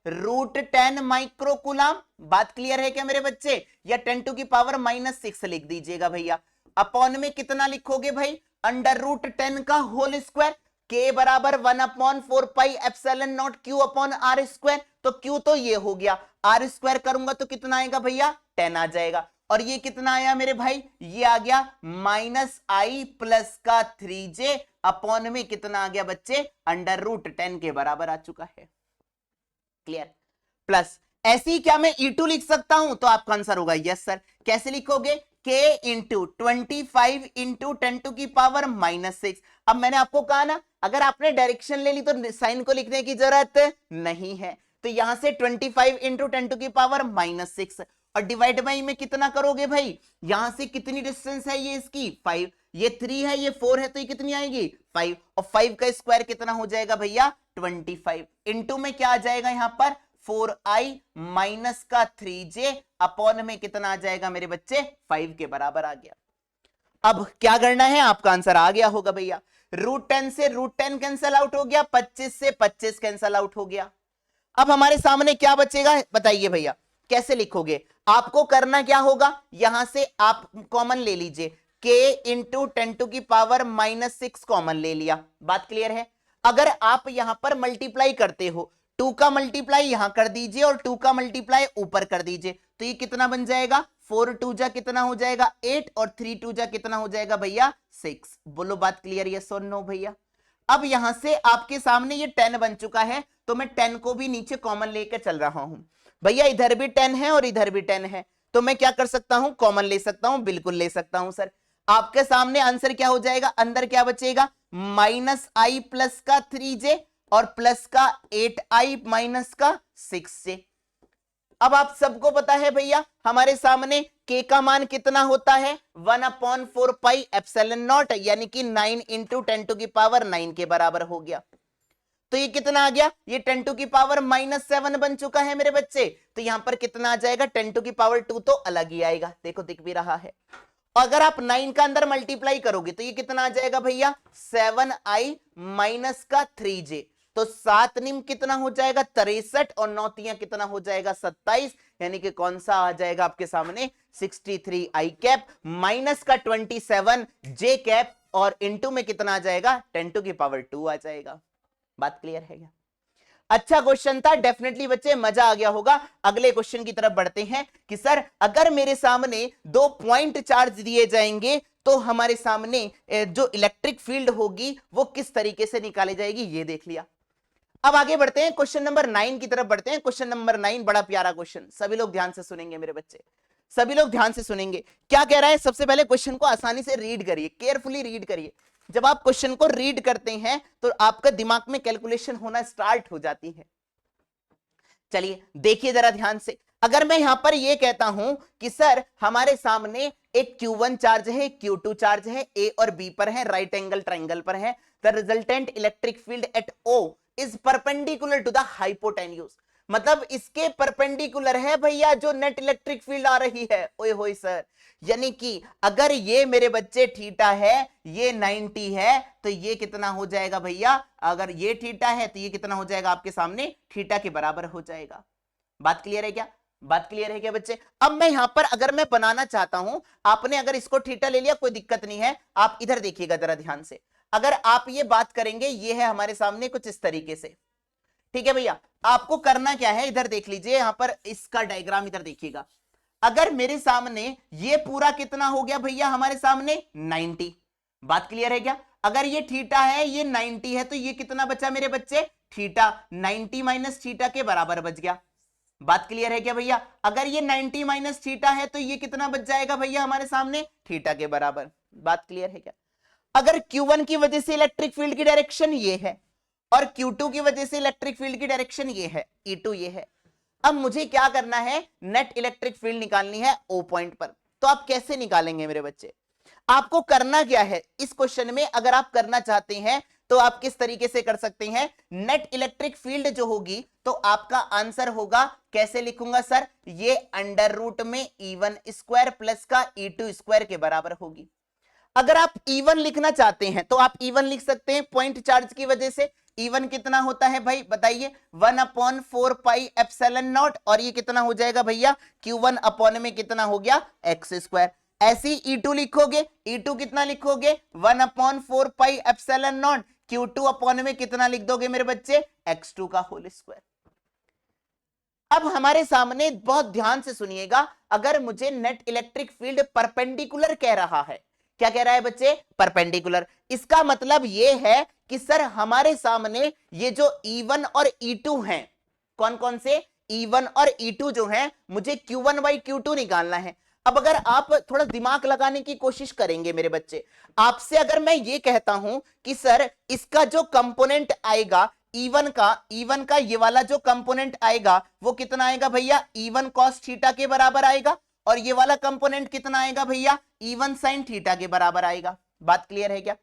√10 माइक्रोकुलाम। बात क्लियर है क्या मेरे बच्चे, या 10⁻⁻⁻⁶ लिख दीजिएगा भैया। अपॉन में कितना लिखोगे भाई, √10 का होल स्क्वायर, k बराबर 1/4πε0 q अपॉन r स्क्वायर। तो q तो ये हो गया, r स्क्वायर करूंगा तो कितना आएगा भैया 10 आ जाएगा। और ये कितना आया मेरे भाई, ये आ गया -i प्लस का 3j अपॉन में कितना आ गया बच्चे, √10 के बराबर आ चुका है। क्लियर। प्लस ऐसे ही क्या मैं E2 लिख सकता हूं, तो आपका आंसर होगा यस सर। कैसे लिखोगे, k इंटू 25 इंटू 10⁻⁻⁶। अब मैंने आपको कहा ना, अगर आपने डायरेक्शन ले ली तो साइन को लिखने की जरूरत नहीं है। तो यहां से 25 इंटू 10⁻⁻⁶ और डिवाइड बाई में कितना करोगे भाई, यहां से कितनी डिस्टेंस है ये इसकी 5, ये 3 है, ये 4 है, तो ये कितनी आएगी 5, और 5 का स्क्वायर कितना हो जाएगा भैया 25, इंटू में क्या आ जाएगा यहां पर 4i माइनस का 3j अपॉन में कितना आ जाएगा मेरे बच्चे 5 के बराबर आ गया। अब क्या करना है, आपका आंसर आ गया होगा भैया। √10 से √10 कैंसल आउट हो गया, 25 से 25 कैंसल आउट हो गया। अब हमारे सामने क्या बचेगा बताइए भैया, कैसे लिखोगे, आपको करना क्या होगा, यहां से आप कॉमन ले लीजिए, k इंटू 10⁻⁻⁶ कॉमन ले लिया। बात क्लियर है। अगर आप यहां पर मल्टीप्लाई करते हो, 2 का मल्टीप्लाई यहां कर दीजिए और 2 का मल्टीप्लाई ऊपर कर दीजिए, तो ये कितना बन जाएगा, 4 2 जा कितना हो जाएगा 8 और 3 2 जा कितना हो जाएगा भैया 6। बोलो बात क्लियर, यस और नो भैया। अब यहां से आपके सामने ये 10 बन चुका है, तो मैं 10 को भी नीचे कॉमन लेकर चल रहा हूं भैया। इधर भी 10 है और इधर भी 10 है, तो मैं क्या कर सकता हूं, कॉमन ले सकता हूं, बिल्कुल ले सकता हूं सर। आपके सामने आंसर क्या हो जाएगा, अंदर क्या बचेगा, -i प्लस का 3j और प्लस का 8i माइनस का 6j। अब आप सबको पता है भैया, हमारे सामने k का मान कितना होता है 1/4πε0, यानी कि 9 इंटू 10⁻⁹ के बराबर हो गया। तो ये कितना आ गया, ये 10⁻⁻7 बन चुका है मेरे बच्चे। तो यहां पर कितना आ जाएगा 10⁻2 तो अलग ही आएगा, देखो दिख भी रहा है। अगर आप 9 का अंदर मल्टीप्लाई करोगे तो ये कितना आ जाएगा भैया 7i माइनस का 3j। तो 7 निम कितना हो जाएगा 63 और 9 तियां कितना हो जाएगा 27, यानी कि कौन सा आ जाएगा आपके सामने 63i कैप माइनस का 27j कैप और इंटू में कितना आ जाएगा 10⁻2 आ जाएगा। बात क्लियर है क्या? अच्छा क्वेश्चन था, डेफिनेटली बच्चे मजा आ गया होगा। अगले क्वेश्चन की तरफ बढ़ते हैं कि सर अगर मेरे सामने 2 पॉइंट चार्ज दिए जाएंगे तो हमारे सामने जो इलेक्ट्रिक फील्ड होगी वो किस तरीके से निकाली जाएगी, ये देख लिया। अब आगे बढ़ते हैं, क्वेश्चन नंबर 9 की तरफ बढ़ते हैं। क्वेश्चन नंबर 9 बड़ा प्यारा क्वेश्चन, सभी लोग ध्यान से सुनेंगे मेरे बच्चे, सभी लोग ध्यान से सुनेंगे। क्या कह रहा है, सबसे पहले क्वेश्चन को आसानी से रीड करिए, केयरफुली रीड करिए। जब आप क्वेश्चन को रीड करते हैं तो आपका दिमाग में कैलकुलेशन होना स्टार्ट हो जाती है। चलिए देखिए जरा ध्यान से, अगर मैं यहां पर यह कहता हूं कि सर हमारे सामने एक Q1 चार्ज है, Q2 चार्ज है, A और B पर है, राइट एंगल ट्राइंगल पर है, the resultant electric field at O is perpendicular to the hypotenuse, मतलब इसके परपेंडिकुलर है भैया जो नेट इलेक्ट्रिक फील्ड आ रही है। ओए होए सर, यानी कि अगर ये मेरे बच्चे थीटा है, ये 90 है, तो ये कितना हो जाएगा भैया, अगर ये थीटा है तो ये कितना हो जाएगा आपके सामने थीटा के बराबर हो जाएगा। बात क्लियर है क्या, बात क्लियर है क्या बच्चे? अब मैं यहां पर अगर मैं बनाना चाहता हूं, आपने अगर इसको थीटा ले लिया कोई दिक्कत नहीं है, आप इधर देखिएगा जरा ध्यान से। अगर आप ये बात करेंगे, ये है हमारे सामने कुछ इस तरीके से, ठीक है भैया। आपको करना क्या है, इधर देख लीजिए, यहां पर इसका डायग्राम इधर देखिएगा। अगर मेरे सामने ये पूरा कितना हो गया भैया हमारे सामने 90, बात क्लियर है क्या? अगर ये थीटा है, ये 90 है, तो ये कितना बचा मेरे बच्चे थीटा, 90 माइनस थीटा के बराबर बच गया। बात क्लियर है क्या भैया? अगर ये 90 माइनस थीटा है तो ये कितना बच जाएगा भैया हमारे सामने थीटा के बराबर। बात क्लियर है क्या? अगर Q1 की वजह से इलेक्ट्रिक फील्ड की डायरेक्शन ये है और Q2 की वजह से इलेक्ट्रिक फील्ड की डायरेक्शन ये है, E2 ये है। अब मुझे क्या करना है, नेट इलेक्ट्रिक फील्ड निकालनी है O पॉइंट पर। तो आप कैसे निकालेंगे मेरे बच्चे? आपको करना क्या है इस क्वेश्चन में, अगर आप करना चाहते हैं तो आप किस तरीके से कर सकते हैं, नेट इलेक्ट्रिक फील्ड जो होगी तो आपका आंसर होगा, कैसे लिखूंगा सर, ये अंडर रूट में E1 स्क्वायर प्लस का E2 स्क्वायर के बराबर होगी। अगर आप E1 लिखना चाहते हैं तो आप E1 लिख सकते हैं पॉइंट चार्ज की वजह से। E1 कितना होता है भाई बताइए, 1/4 पाई एप्सिलॉन नॉट, और ये कितना हो जाएगा भैया, Q1 अपॉन में कितना हो गया, एक्स स्क्वायर। ऐसी E2 लिखोगे, E2 कितना लिखोगे, 1/4 pi epsilon not, Q2 upon में कितना लिख दोगे मेरे बच्चे, x2 का होल स्क्वायर। अब हमारे सामने बहुत ध्यान से सुनिएगा, अगर मुझे नेट इलेक्ट्रिक फील्ड परपेंडिकुलर कह रहा है, क्या कह रहा है बच्चे, परपेंडिकुलर, इसका मतलब यह है कि सर हमारे सामने ये जो E1 और E2 हैं, कौन कौन से, E1 और E2 जो हैं, मुझे Q1 बाई Q2 निकालना है। अब अगर आप थोड़ा दिमाग लगाने की कोशिश करेंगे मेरे बच्चे, आपसे अगर मैं ये कहता हूं कि सर इसका जो कंपोनेंट आएगा E1 का ये वाला जो कंपोनेंट आएगा वो कितना आएगा भैया, E1 cos थीटा के बराबर आएगा, और ये वाला कंपोनेंट कितना आएगा भैया, E1 sin थीटा के बराबर आएगा। बात क्लियर है क्या?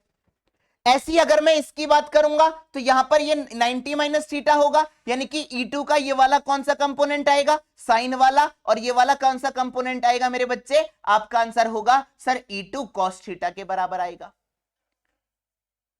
ऐसी अगर मैं इसकी बात करूंगा तो यहां पर ये 90 माइनस थीटा होगा, यानी कि E2 का ये वाला कौन सा कंपोनेंट आएगा, साइन वाला, और ये वाला कौन सा कंपोनेंट आएगा मेरे बच्चे, आपका आंसर होगा सर E2 cos थीटा के बराबर आएगा।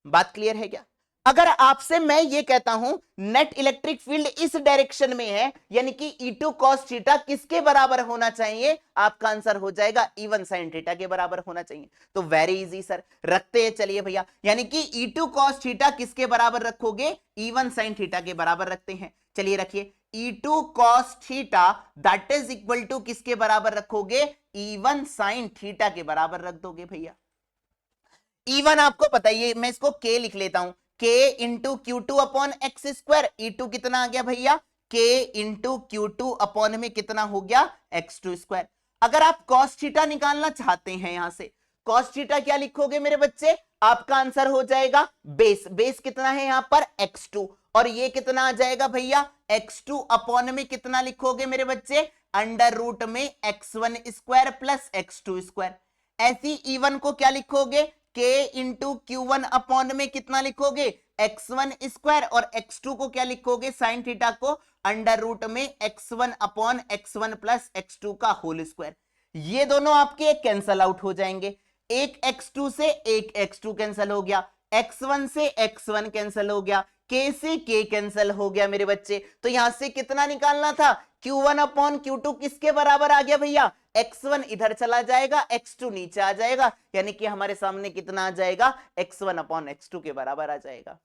बात क्लियर है क्या? अगर आपसे मैं ये कहता हूं नेट इलेक्ट्रिक फील्ड इस डायरेक्शन में है, यानी कि E2 cos थीटा किसके बराबर होना चाहिए, आपका आंसर हो जाएगा E1 sin थीटा के बराबर होना चाहिए। तो वेरी इजी सर, रखते हैं चलिए भैया, यानी कि E2 cos थीटा किसके बराबर रखोगे, E1 sin थीटा के बराबर रखते हैं। चलिए रखिए, E2 cos theta that is equal to किसके बराबर रखोगे, E1 sin थीटा के बराबर रख दोगे भैया। E1 आपको पता है, मैं इसको K लिख लेता हूं, K into Q2 upon x square, E2 कितना आ गया भैया, K इंटू Q2 अपॉन में कितना हो गया, x2 स्क्वायर। अगर आप cos थीटा निकालना चाहते हैं, यहां से cos थीटा क्या लिखोगे मेरे बच्चे, आपका आंसर हो जाएगा बेस, बेस कितना है यहां पर, x2, और ये कितना आ जाएगा भैया, x2 अपॉन में कितना लिखोगे मेरे बच्चे, अंडर रूट में x1 square plus x2 square. ऐसी E1 को क्या लिखोगे, K इंटू Q1 अपॉन में कितना लिखोगे, x1 स्क्वायर, और x2 को क्या लिखोगे, साइन थीटा को अंडर रूट में x1 upon x1 plus x2 का होल स्क्वायर। ये दोनों आपके कैंसल आउट हो जाएंगे, एक x2 से एक x2 कैंसल हो गया, x1 से x1 कैंसल हो गया, K से K कैंसल हो गया मेरे बच्चे। तो यहां से कितना निकालना था, Q1 अपॉन Q2 किसके बराबर आ गया भैया, x1 इधर चला जाएगा, x2 नीचे आ जाएगा, यानी कि हमारे सामने कितना आ जाएगा, x1 अपॉन x2 के बराबर आ जाएगा।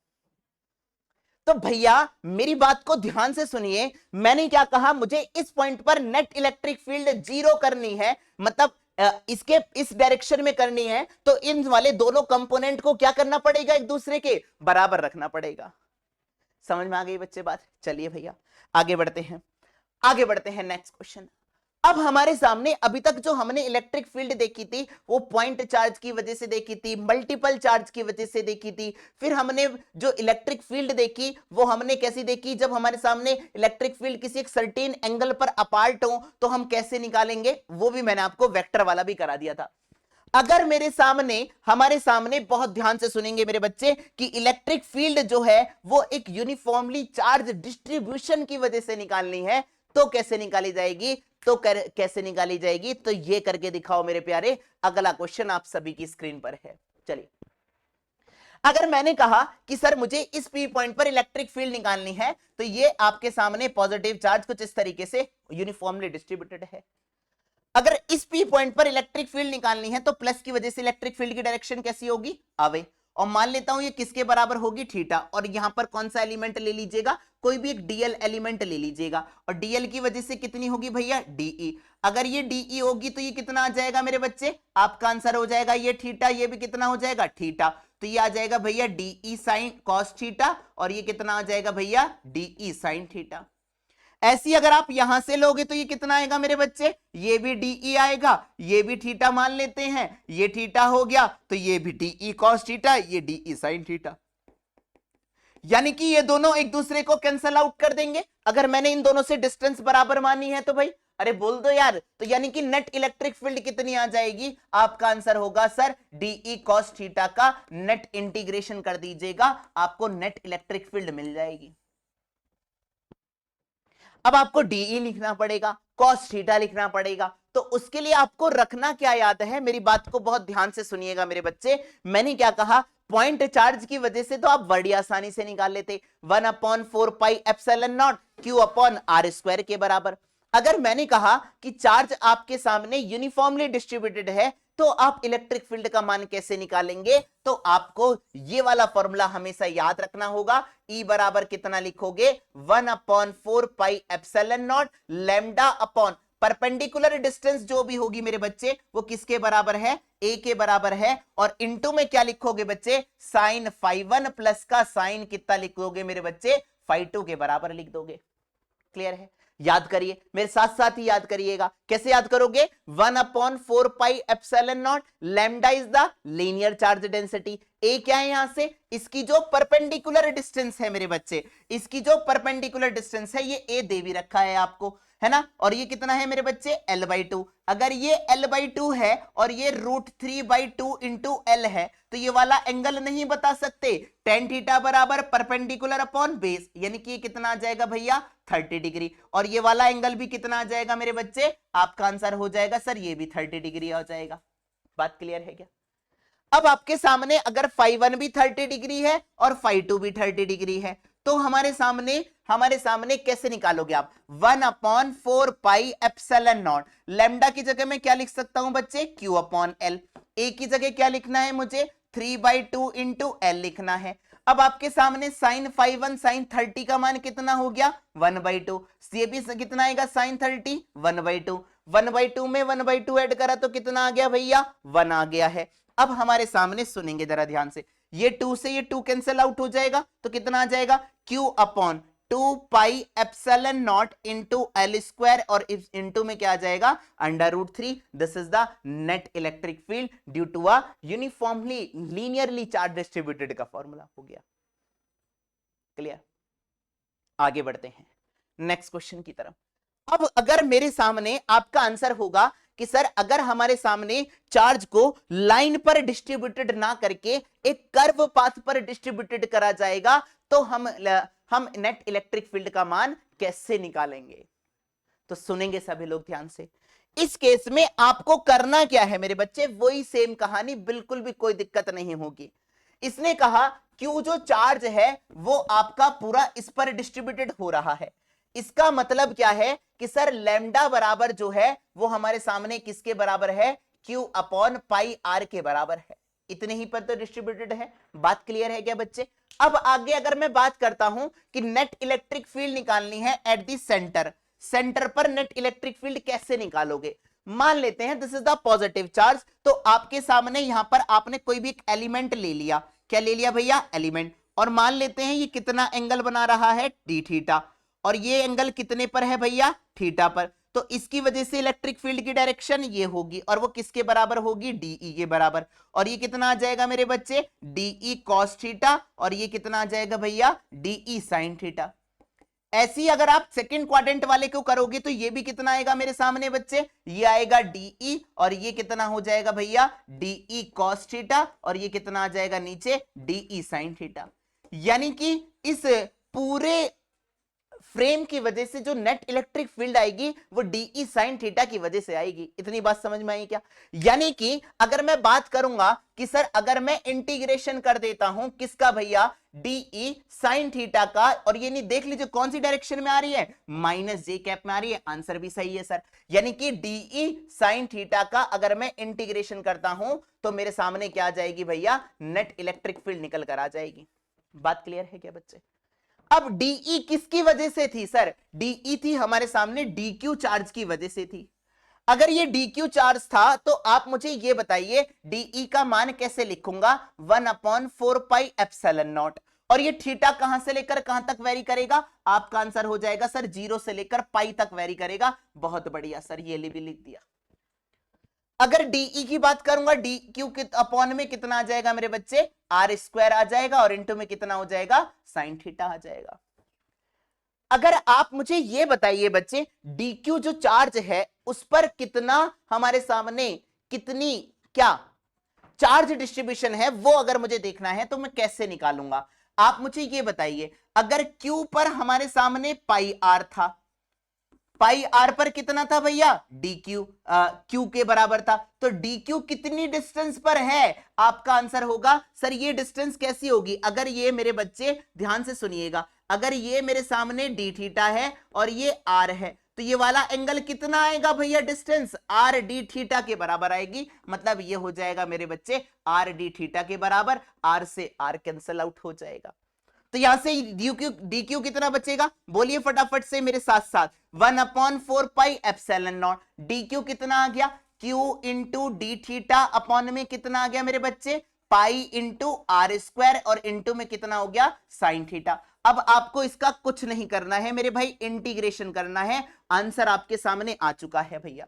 तो भैया मेरी बात को ध्यान से सुनिए, मैंने क्या कहा, मुझे इस पॉइंट पर नेट इलेक्ट्रिक फील्ड जीरो करनी है, मतलब इसके इस डायरेक्शन में करनी है, तो इन वाले दोनों कंपोनेंट को क्या करना पड़ेगा, एक दूसरे के बराबर रखना पड़ेगा। समझ में आ गई बच्चे बात? चलिए भैया आगे बढ़ते हैं, आगे बढ़ते हैं नेक्स्ट क्वेश्चन। अब हमारे सामने अभी तक जो हमने इलेक्ट्रिक फील्ड देखी थी वो पॉइंट चार्ज की वजह से देखी थी, मल्टीपल चार्ज की वजह से देखी थी। फिर हमने जो इलेक्ट्रिक फील्ड देखी वो हमने कैसी देखी, जब हमारे सामने इलेक्ट्रिक फील्ड किसी एक सर्टेन एंगल पर अपार्ट हो तो हम कैसे निकालेंगे, वो भी मैंने आपको वेक्टर वाला भी करा दिया था। अगर मेरे सामने, हमारे सामने बहुत ध्यान से सुनेंगे मेरे बच्चे, कि इलेक्ट्रिक फील्ड जो है वो एक यूनिफॉर्मली चार्ज डिस्ट्रीब्यूशन की वजह से निकालनी है, तो कैसे निकाली जाएगी, तो कैसे निकाली जाएगी, तो ये करके दिखाओ मेरे प्यारे। अगला क्वेश्चन आप सभी की स्क्रीन पर है। चलिए, अगर मैंने कहा कि सर मुझे इस पी पॉइंट पर इलेक्ट्रिक फील्ड निकालनी है, तो ये आपके सामने पॉजिटिव चार्ज कुछ इस तरीके से यूनिफॉर्मली डिस्ट्रीब्यूटेड है। अगर इस पी पॉइंट पर इलेक्ट्रिक फील्ड निकालनी है तो प्लस की वजह से इलेक्ट्रिक फील्ड की डायरेक्शन कैसी होगी, अवे, और मान लेता हूं ये किसके बराबर होगी, थीटा, और यहां पर कौन सा एलिमेंट ले लीजिएगा, कोई भी एक डीएल एलिमेंट ले लीजिएगा, और डीएल की वजह से कितनी होगी भैया, डीई। अगर ये डीई होगी तो ये कितना आ जाएगा मेरे बच्चे, आपका आंसर हो जाएगा ये थीटा, ये भी कितना हो जाएगा, थीटा, तो ये आ जाएगा भैया डीई साइन कॉस थीटा, और ये कितना आ जाएगा भैया, डीई साइन थीटा। ऐसी अगर आप यहां से लोगे तो ये कितना आएगा मेरे बच्चे, ये भी डीई आएगा, ये भी थीटा मान लेते हैं, ये थीटा हो गया, तो ये भी डीई कॉस थीटा, ये डीई साइन थीटा, यानी कि ये दोनों एक दूसरे को कैंसल आउट कर देंगे। अगर मैंने इन दोनों से डिस्टेंस बराबर मानी है तो भाई, अरे बोल दो यार, तो यानी कि नेट इलेक्ट्रिक फील्ड कितनी आ जाएगी, आपका आंसर होगा सर डीई कॉस थीटा का नेट इंटीग्रेशन कर दीजिएगा, आपको नेट इलेक्ट्रिक फील्ड मिल जाएगी। अब आपको डीई लिखना पड़ेगा, cos थीटा लिखना पड़ेगा। तो उसके लिए आपको रखना क्या याद है, मेरी बात को बहुत ध्यान से सुनिएगा मेरे बच्चे। मैंने क्या कहा, पॉइंट चार्ज की वजह से तो आप बड़ी आसानी से निकाल लेते, 1/4πε0 Q/r² के बराबर। अगर मैंने कहा कि चार्ज आपके सामने यूनिफॉर्मली डिस्ट्रीब्यूटेड है तो आप इलेक्ट्रिक फील्ड का मान कैसे निकालेंगे, तो आपको ये वाला फॉर्मूला हमेशा याद रखना होगा। E बराबर कितना लिखोगे, 1/4πε0 लैम्डा अपॉन परपेंडिकुलर डिस्टेंस जो भी होगी मेरे बच्चे वो किसके बराबर है, a के बराबर है। और इनटू में क्या लिखोगे बच्चे, साइन φ1 प्लस का साइन कितना लिखोगे मेरे बच्चे, φ2 के बराबर लिख दोगे। क्लियर है? याद करिए, मेरे साथ साथ ही याद करिएगा। कैसे याद करोगे, 1/4πε0 lambda is the linear charge density. A क्या है यहां से, इसकी जो परपेंडिकुलर डिस्टेंस है मेरे बच्चे, इसकी जो परपेंडिकुलर डिस्टेंस है ये ए दे भी रखा है आपको, है ना। और ये कितना है मेरे बच्चे, l/2। अगर ये l/2 है और ये √3/2 इंटू l है तो ये वाला एंगल नहीं बता सकते। tan थीटा बराबर परपेंडिकुलर अपॉन बेस, यानी कि ये कितना आ जाएगा भैया, 30 डिग्री। और ये वाला एंगल भी कितना आ जाएगा मेरे बच्चे, आपका आंसर हो जाएगा सर ये भी 30 डिग्री हो जाएगा। बात क्लियर है क्या? अब आपके सामने अगर φ1 भी 30 डिग्री है और φ2 भी 30 डिग्री है तो हमारे सामने कैसे निकालोगे आप, 1/4πε0 लैम्डा की जगह में क्या लिख सकता हूं बच्चे, Q/L। ए की जगह क्या लिखना है मुझे, 3/2 इंटू एल लिखना है। अब आपके सामने साइन φ1 साइन 30 का मान कितना हो गया, 1/2। ये भी कितना आएगा, साइन 30 1/2। 1/2 में 1/2 ऐड करा तो कितना आ गया भैया, 1 आ गया है। अब हमारे सामने सुनेंगे जरा ध्यान से, ये 2 से ये 2 कैंसिल आउट हो जाएगा तो कितना आ जाएगा, Q/2πε0 इंटू l² और इंटू में क्या आ जाएगा, √3। This is the net electric field due to a uniformly linearly charge distributed का फॉर्मूला हो गया। क्लियर? आगे बढ़ते हैं नेक्स्ट क्वेश्चन की तरफ। अब अगर मेरे सामने आपका आंसर होगा कि सर अगर हमारे सामने चार्ज को लाइन पर डिस्ट्रीब्यूटेड ना करके एक कर्व पाथ पर डिस्ट्रीब्यूटेड करा जाएगा तो हम नेट इलेक्ट्रिक फील्ड का मान कैसे निकालेंगे। तो सुनेंगे सभी लोग ध्यान से। इस केस में आपको करना क्या है मेरे बच्चे, वही सेम कहानी, बिल्कुल भी कोई दिक्कत नहीं होगी। इसने कहा क्यू जो चार्ज है वो आपका पूरा इस पर डिस्ट्रीब्यूटेड हो रहा है। इसका मतलब क्या है कि सर लैम्डा बराबर जो है वो हमारे सामने किसके बराबर है, Q/πr के बराबर है। इतने ही पर तो डिस्ट्रीब्यूटेड है। बात क्लियर है क्या बच्चे? अब आगे अगर मैं बात करता हूं कि नेट इलेक्ट्रिक फील्ड निकालनी है एट द सेंटर पर नेट इलेक्ट्रिक फील्ड कैसे निकालोगे। मान लेते हैं this is the positive charge, तो आपके सामने यहां पर आपने कोई भी एक एलिमेंट ले लिया। क्या ले लिया भैया, एलिमेंट। और मान लेते हैं ये कितना एंगल बना रहा है, d θ। और ये एंगल कितने पर है भैया, थीटा पर। तो इसकी वजह से इलेक्ट्रिक फील्ड की डायरेक्शन ये होगी और वो किसके बराबर होगी, डीई के बराबर। और ये कितना आ जाएगा मेरे बच्चे, डीई cos थीटा। और ये कितना आ जाएगा भैया, डीई sin थीटा। ऐसी अगर आप सेकंड क्वाड्रेंट वाले को करोगे तो ये भी कितना आएगा मेरे सामने बच्चे, ये आएगा डीई और ये कितना हो जाएगा भैया, डीई cos थीटा। और ये कितना आ जाएगा नीचे, डीई sin थीटा। यानी कि इस पूरे फ्रेम की वजह से जो नेट इलेक्ट्रिक फील्ड आएगी वो डीई sin थीटा की वजह से आएगी। इतनी बात समझ में आई क्या? यानी कि अगर मैं बात करूंगा कि सर अगर मैं इंटीग्रेशन कर देता हूं किसका भैया, डीई sin थीटा का, और ये नहीं देख लीजिए कौन सी डायरेक्शन में आ रही है, -j में आ रही है। आंसर भी सही है सर। यानी कि डीई sin थीटा का अगर मैं इंटीग्रेशन करता हूं तो मेरे सामने क्या आ जाएगी भैया, नेट इलेक्ट्रिक फील्ड निकल कर आ जाएगी। बात क्लियर है क्या बच्चे? अब डीई किसकी वजह से थी सर, डीई थी हमारे सामने डीक्यू चार्ज की वजह से थी। अगर ये डीक्यू चार्ज था तो आप मुझे ये बताइए डीई का मान कैसे लिखूंगा, 1/4πε0। और ये थीटा कहां से लेकर कहां तक वेरी करेगा, आपका आंसर हो जाएगा सर 0 से लेकर पाई तक वेरी करेगा। बहुत बढ़िया सर, ये भी लिख दिया। अगर डीई की बात करूंगा, डी क्यू अपॉन में कितना आ जाएगा मेरे बच्चे, r² आ जाएगा और इंटू में कितना हो जाएगा, sin थीटा आ जाएगा। अगर आप मुझे ये बताइए बच्चे, dq जो चार्ज है उस पर कितना हमारे सामने कितनी क्या चार्ज डिस्ट्रीब्यूशन है वो अगर मुझे देखना है तो मैं कैसे निकालूंगा, आप मुझे ये बताइए। अगर q पर हमारे सामने πr था, पाई आर पर कितना था भैया, डी क्यू, क्यू के बराबर था। तो डी क्यू कितनी डिस्टेंस पर है, आपका आंसर होगा सर ये डिस्टेंस कैसी होगी, अगर ये मेरे बच्चे ध्यान से सुनिएगा, अगर ये मेरे सामने डी थीटा है और ये आर है, तो ये वाला एंगल कितना आएगा भैया, डिस्टेंस आर डी थीटा के बराबर आएगी। मतलब ये हो जाएगा मेरे बच्चे आर डी थीटा के बराबर, आर से आर कैंसल आउट हो जाएगा। तो यहां से डी क्यू कितना बचेगा, बोलिए फटाफट से मेरे साथ साथ, 1/4 pi epsilon not. D Q कितना आ गया, Q into D theta upon में कितना आ गया मेरे बच्चे, पाई इंटू आर स्क्वायर, और इंटू में कितना हो गया, साइन थीटा। अब आपको इसका कुछ नहीं करना है मेरे भाई, इंटीग्रेशन करना है। आंसर आपके सामने आ चुका है भैया।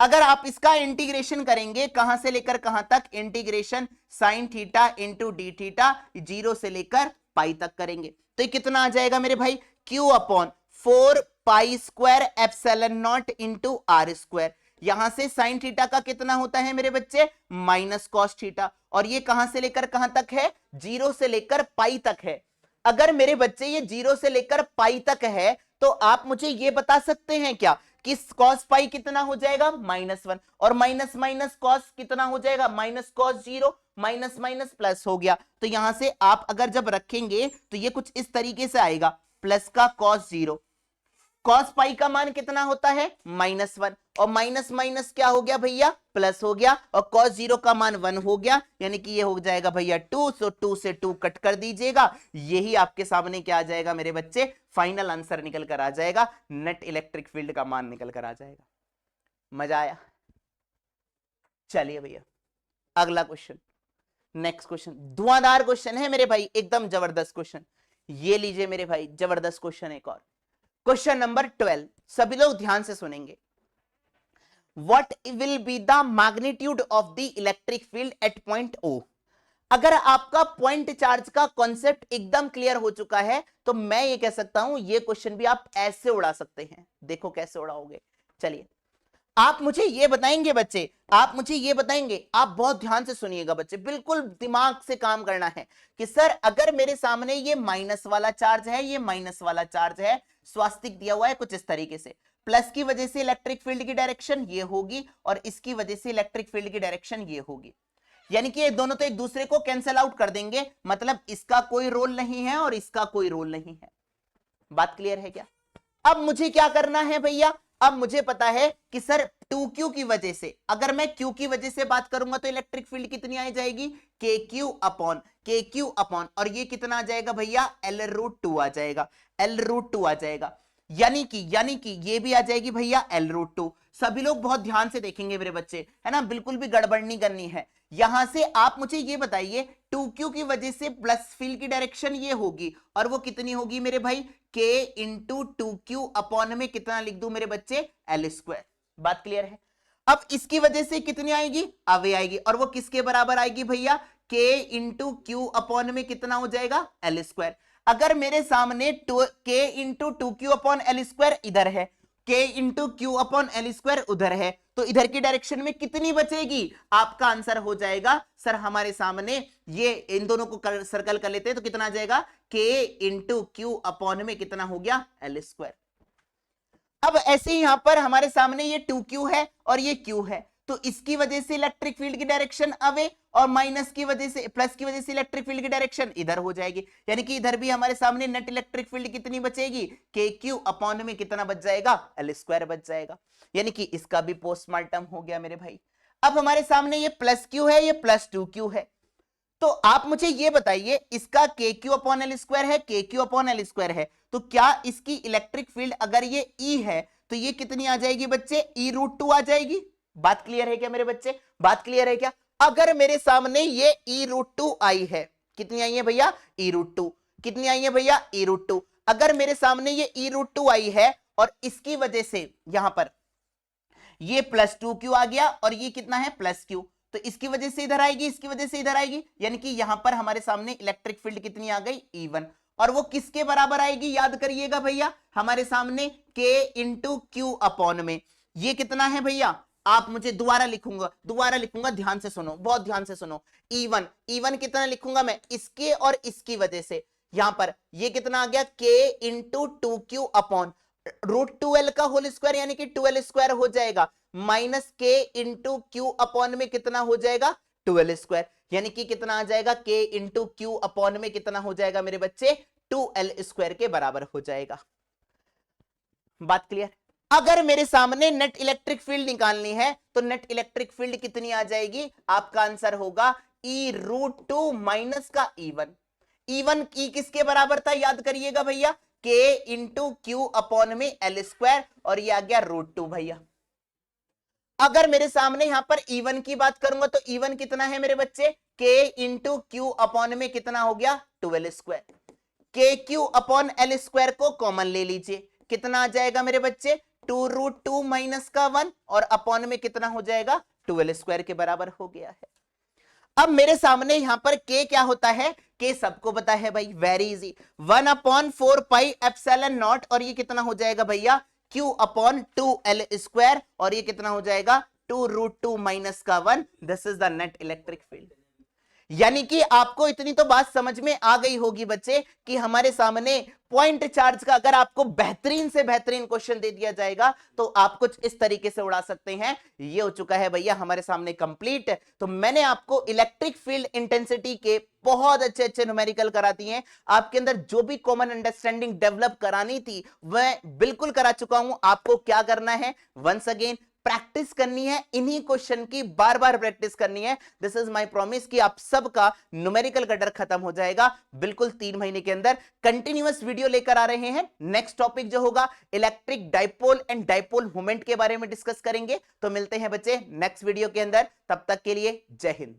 अगर आप इसका इंटीग्रेशन करेंगे कहां से लेकर कहां तक, integration sine theta into D theta 0 से लेकर पाई तक करेंगे, तो ये कितना आ जाएगा मेरे भाई, Q upon 4 pi square epsilon naught into R square. यहां से साइन थीटा का कितना होता है मेरे बच्चे, माइनस कॉस थीटा, और ये कहां से लेकर कहां तक है, 0 से लेकर पाई तक है। अगर मेरे बच्चे ये 0 से लेकर पाई तक है, तो आप मुझे ये बता सकते हैं क्या कि कॉस पाई कितना हो जाएगा, -1, और माइनस माइनस कॉस कितना हो जाएगा, minus cos 0, minus minus plus हो गया। तो यहां से आप अगर जब रखेंगे तो ये कुछ इस तरीके से आएगा, प्लस का कॉस 0, कॉस पाई का मान कितना होता है, -1, और माइनस माइनस क्या हो गया भैया, प्लस हो गया, और कॉस 0 का मान 1 हो गया, यानी कि ये हो जाएगा भैया 2, सो 2 से 2 कट कर दीजिएगा। यही आपके सामने क्या आ जाएगा मेरे बच्चे, फाइनल आंसर निकल कर आ जाएगा, नेट इलेक्ट्रिक फील्ड का मान निकल कर आ जाएगा। मजा आया? चलिए भैया अगला क्वेश्चन, नेक्स्ट क्वेश्चन धुआंधार क्वेश्चन है मेरे भाई, एकदम जबरदस्त क्वेश्चन। ये लीजिए मेरे भाई जबरदस्त क्वेश्चन एक और, क्वेश्चन नंबर 12, सभी लोग ध्यान से सुनेंगे। What will be the magnitude of the electric field at point O? अगर आपका पॉइंट चार्ज का कॉन्सेप्ट एकदम क्लियर हो चुका है तो मैं ये कह सकता हूं ये क्वेश्चन भी आप ऐसे उड़ा सकते हैं। देखो कैसे उड़ाओगे, चलिए आप मुझे ये बताएंगे बच्चे, आप मुझे ये बताएंगे, आप बहुत ध्यान से सुनिएगा बच्चे, बिल्कुल दिमाग से काम करना है कि सर अगर मेरे सामने ये माइनस वाला चार्ज है, ये माइनस वाला चार्ज है, स्वास्तिक दिया हुआ है कुछ इस तरीके से, प्लस की वजह से इलेक्ट्रिक फील्ड की डायरेक्शन ये होगी और इसकी वजह से इलेक्ट्रिक फील्ड की डायरेक्शन ये होगी, यानी कि ये दोनों तो एक दूसरे को कैंसिल आउट कर देंगे, मतलब इसका कोई रोल नहीं है और इसका कोई रोल नहीं है। बात क्लियर है क्या? अब मुझे क्या करना है भैया, अब मुझे पता है कि सर 2q की वजह से, अगर मैं q की वजह से बात करूंगा तो इलेक्ट्रिक फील्ड कितनी आ जाएगी, KQ अपॉन, और ये कितना आ जाएगा भैया, L√2 आ जाएगा, L√2 आ जाएगा, यानी कि ये भी आ जाएगी भैया L√2। सभी लोग बहुत ध्यान से देखेंगे मेरे बच्चे, है ना, बिल्कुल भी गड़बड़ नहीं करनी है। यहां से आप मुझे ये बताइए 2q की वजह से प्लस फील्ड की डायरेक्शन ये होगी, और वो कितनी होगी मेरे भाई, k इंटू 2q अपॉन में कितना लिख दूं मेरे बच्चे, L²। बात क्लियर है? अब इसकी वजह से कितनी आएगी, अवे आएगी, और वो किसके बराबर आएगी भैया, k इंटू क्यू अपॉन में कितना हो जाएगा, L²। अगर मेरे सामने k into 2q upon L² इधर है, k into Q upon L² उधर है, तो इधर की डायरेक्शन में कितनी बचेगी, आपका आंसर हो जाएगा सर हमारे सामने, ये इन दोनों को सर्कल कर लेते हैं तो कितना आ जाएगा, k इंटू क्यू अपॉन में कितना हो गया, L²। अब ऐसे ही यहां पर हमारे सामने ये 2q है और ये q है, तो इसकी वजह से इलेक्ट्रिक फील्ड की डायरेक्शन अवे, और माइनस की वजह से, प्लस की वजह से इलेक्ट्रिक फील्ड की डायरेक्शन इधर हो जाएगी, यानी कि इधर भी हमारे सामने नेट इलेक्ट्रिक फील्ड कितनी बचेगी, KQ अपॉन में कितना बच जाएगा, L² बच जाएगा, यानी कि इसका भी पोस्टमार्टम हो गया मेरे भाई। अब हमारे सामने ये प्लस q है, ये प्लस 2q है, तो आप मुझे ये बताइए इसका KQ अपॉन L² है, KQ अपॉन L² है, तो क्या इसकी इलेक्ट्रिक फील्ड अगर ये E है तो ये कितनी आ जाएगी बच्चे, E√2 आ जाएगी। बात क्लियर है क्या मेरे बच्चे, बात क्लियर है क्या? अगर मेरे सामने ये E√2 आई है, कितनी आई है भैया, E√2, कितनी आई है भैया, E√2। अगर मेरे सामने ये E√2 आई है और इसकी वजह से यहां पर ये प्लस 2q आ गया और ये कितना है, प्लस q, तो इसकी वजह से इधर आएगी, इसकी वजह से इधर आएगी, यानी कि यहां पर हमारे सामने इलेक्ट्रिक फील्ड कितनी आ गई, E1, और वो किसके बराबर आएगी, याद करिएगा भैया, हमारे सामने k इंटू क्यू अपॉन में, ये कितना है भैया, आप मुझे दोबारा लिखूंगा, ध्यान से सुनो, बहुत ध्यान से सुनो, E1 कितना लिखूंगा मैं, इसके और इसकी वजह से, यहां पर ये कितना आ गया, k into 2q upon, √2l का होल स्क्वायर यानी कि 2l स्क्वायर हो जाएगा, माइनस के इंटू क्यू अपॉन में कितना हो जाएगा 2l स्क्वायर, यानी कि कितना आ जाएगा के इंटू क्यू अपॉन में कितना हो जाएगा मेरे बच्चे 2l स्क्वायर के बराबर हो जाएगा। बात क्लियर? अगर मेरे सामने नेट इलेक्ट्रिक फील्ड निकालनी है तो नेट इलेक्ट्रिक फील्ड कितनी आ जाएगी, आपका आंसर होगा E√2 माइनस का E1। E1 की किसके बराबर था याद करिएगा भैया, के इंटू क्यू अपॉन में एल स्क्वायर, और ये आ गया √2 भैया। अगर मेरे सामने यहां पर E1 की बात करूंगा तो E1 कितना है मेरे बच्चे, के इंटू क्यू अपॉन में कितना हो गया 2l स्क्वायर, के क्यू अपॉन एल स्क्वायर को कॉमन ले लीजिए, कितना आ जाएगा मेरे बच्चे 2√2 माइनस का 1, और अपॉन में कितना हो जाएगा 2l स्क्वायर के बराबर हो गया है। अब मेरे सामने यहां पर k क्या होता है, k सबको पता है भाई, very easy, 1/4 pi epsilon not, और ये कितना हो जाएगा भैया q अपॉन 2l स्क्वायर, और ये कितना हो जाएगा 2√2 माइनस का 1। This is the net electric field. यानी कि आपको इतनी तो बात समझ में आ गई होगी बच्चे कि हमारे सामने पॉइंट चार्ज का अगर आपको बेहतरीन से बेहतरीन क्वेश्चन दे दिया जाएगा तो आप कुछ इस तरीके से उड़ा सकते हैं। ये हो चुका है भैया हमारे सामने कंप्लीट। तो मैंने आपको इलेक्ट्रिक फील्ड इंटेंसिटी के बहुत अच्छे अच्छे न्यूमेरिकल करा दिए हैं। आपके अंदर जो भी कॉमन अंडरस्टैंडिंग डेवलप करानी थी वह बिल्कुल करा चुका हूं। आपको क्या करना है, वंस अगेन प्रैक्टिस करनी है, इन्हीं क्वेश्चन की बार बार प्रैक्टिस करनी है। दिस इज माय प्रॉमिस कि आप सबका न्यूमेरिकल का डर खत्म हो जाएगा बिल्कुल 3 महीने के अंदर। कंटिन्यूअस वीडियो लेकर आ रहे हैं। नेक्स्ट टॉपिक जो होगा electric dipole and dipole moment के बारे में डिस्कस करेंगे। तो मिलते हैं बच्चे नेक्स्ट वीडियो के अंदर, तब तक के लिए जय हिंद।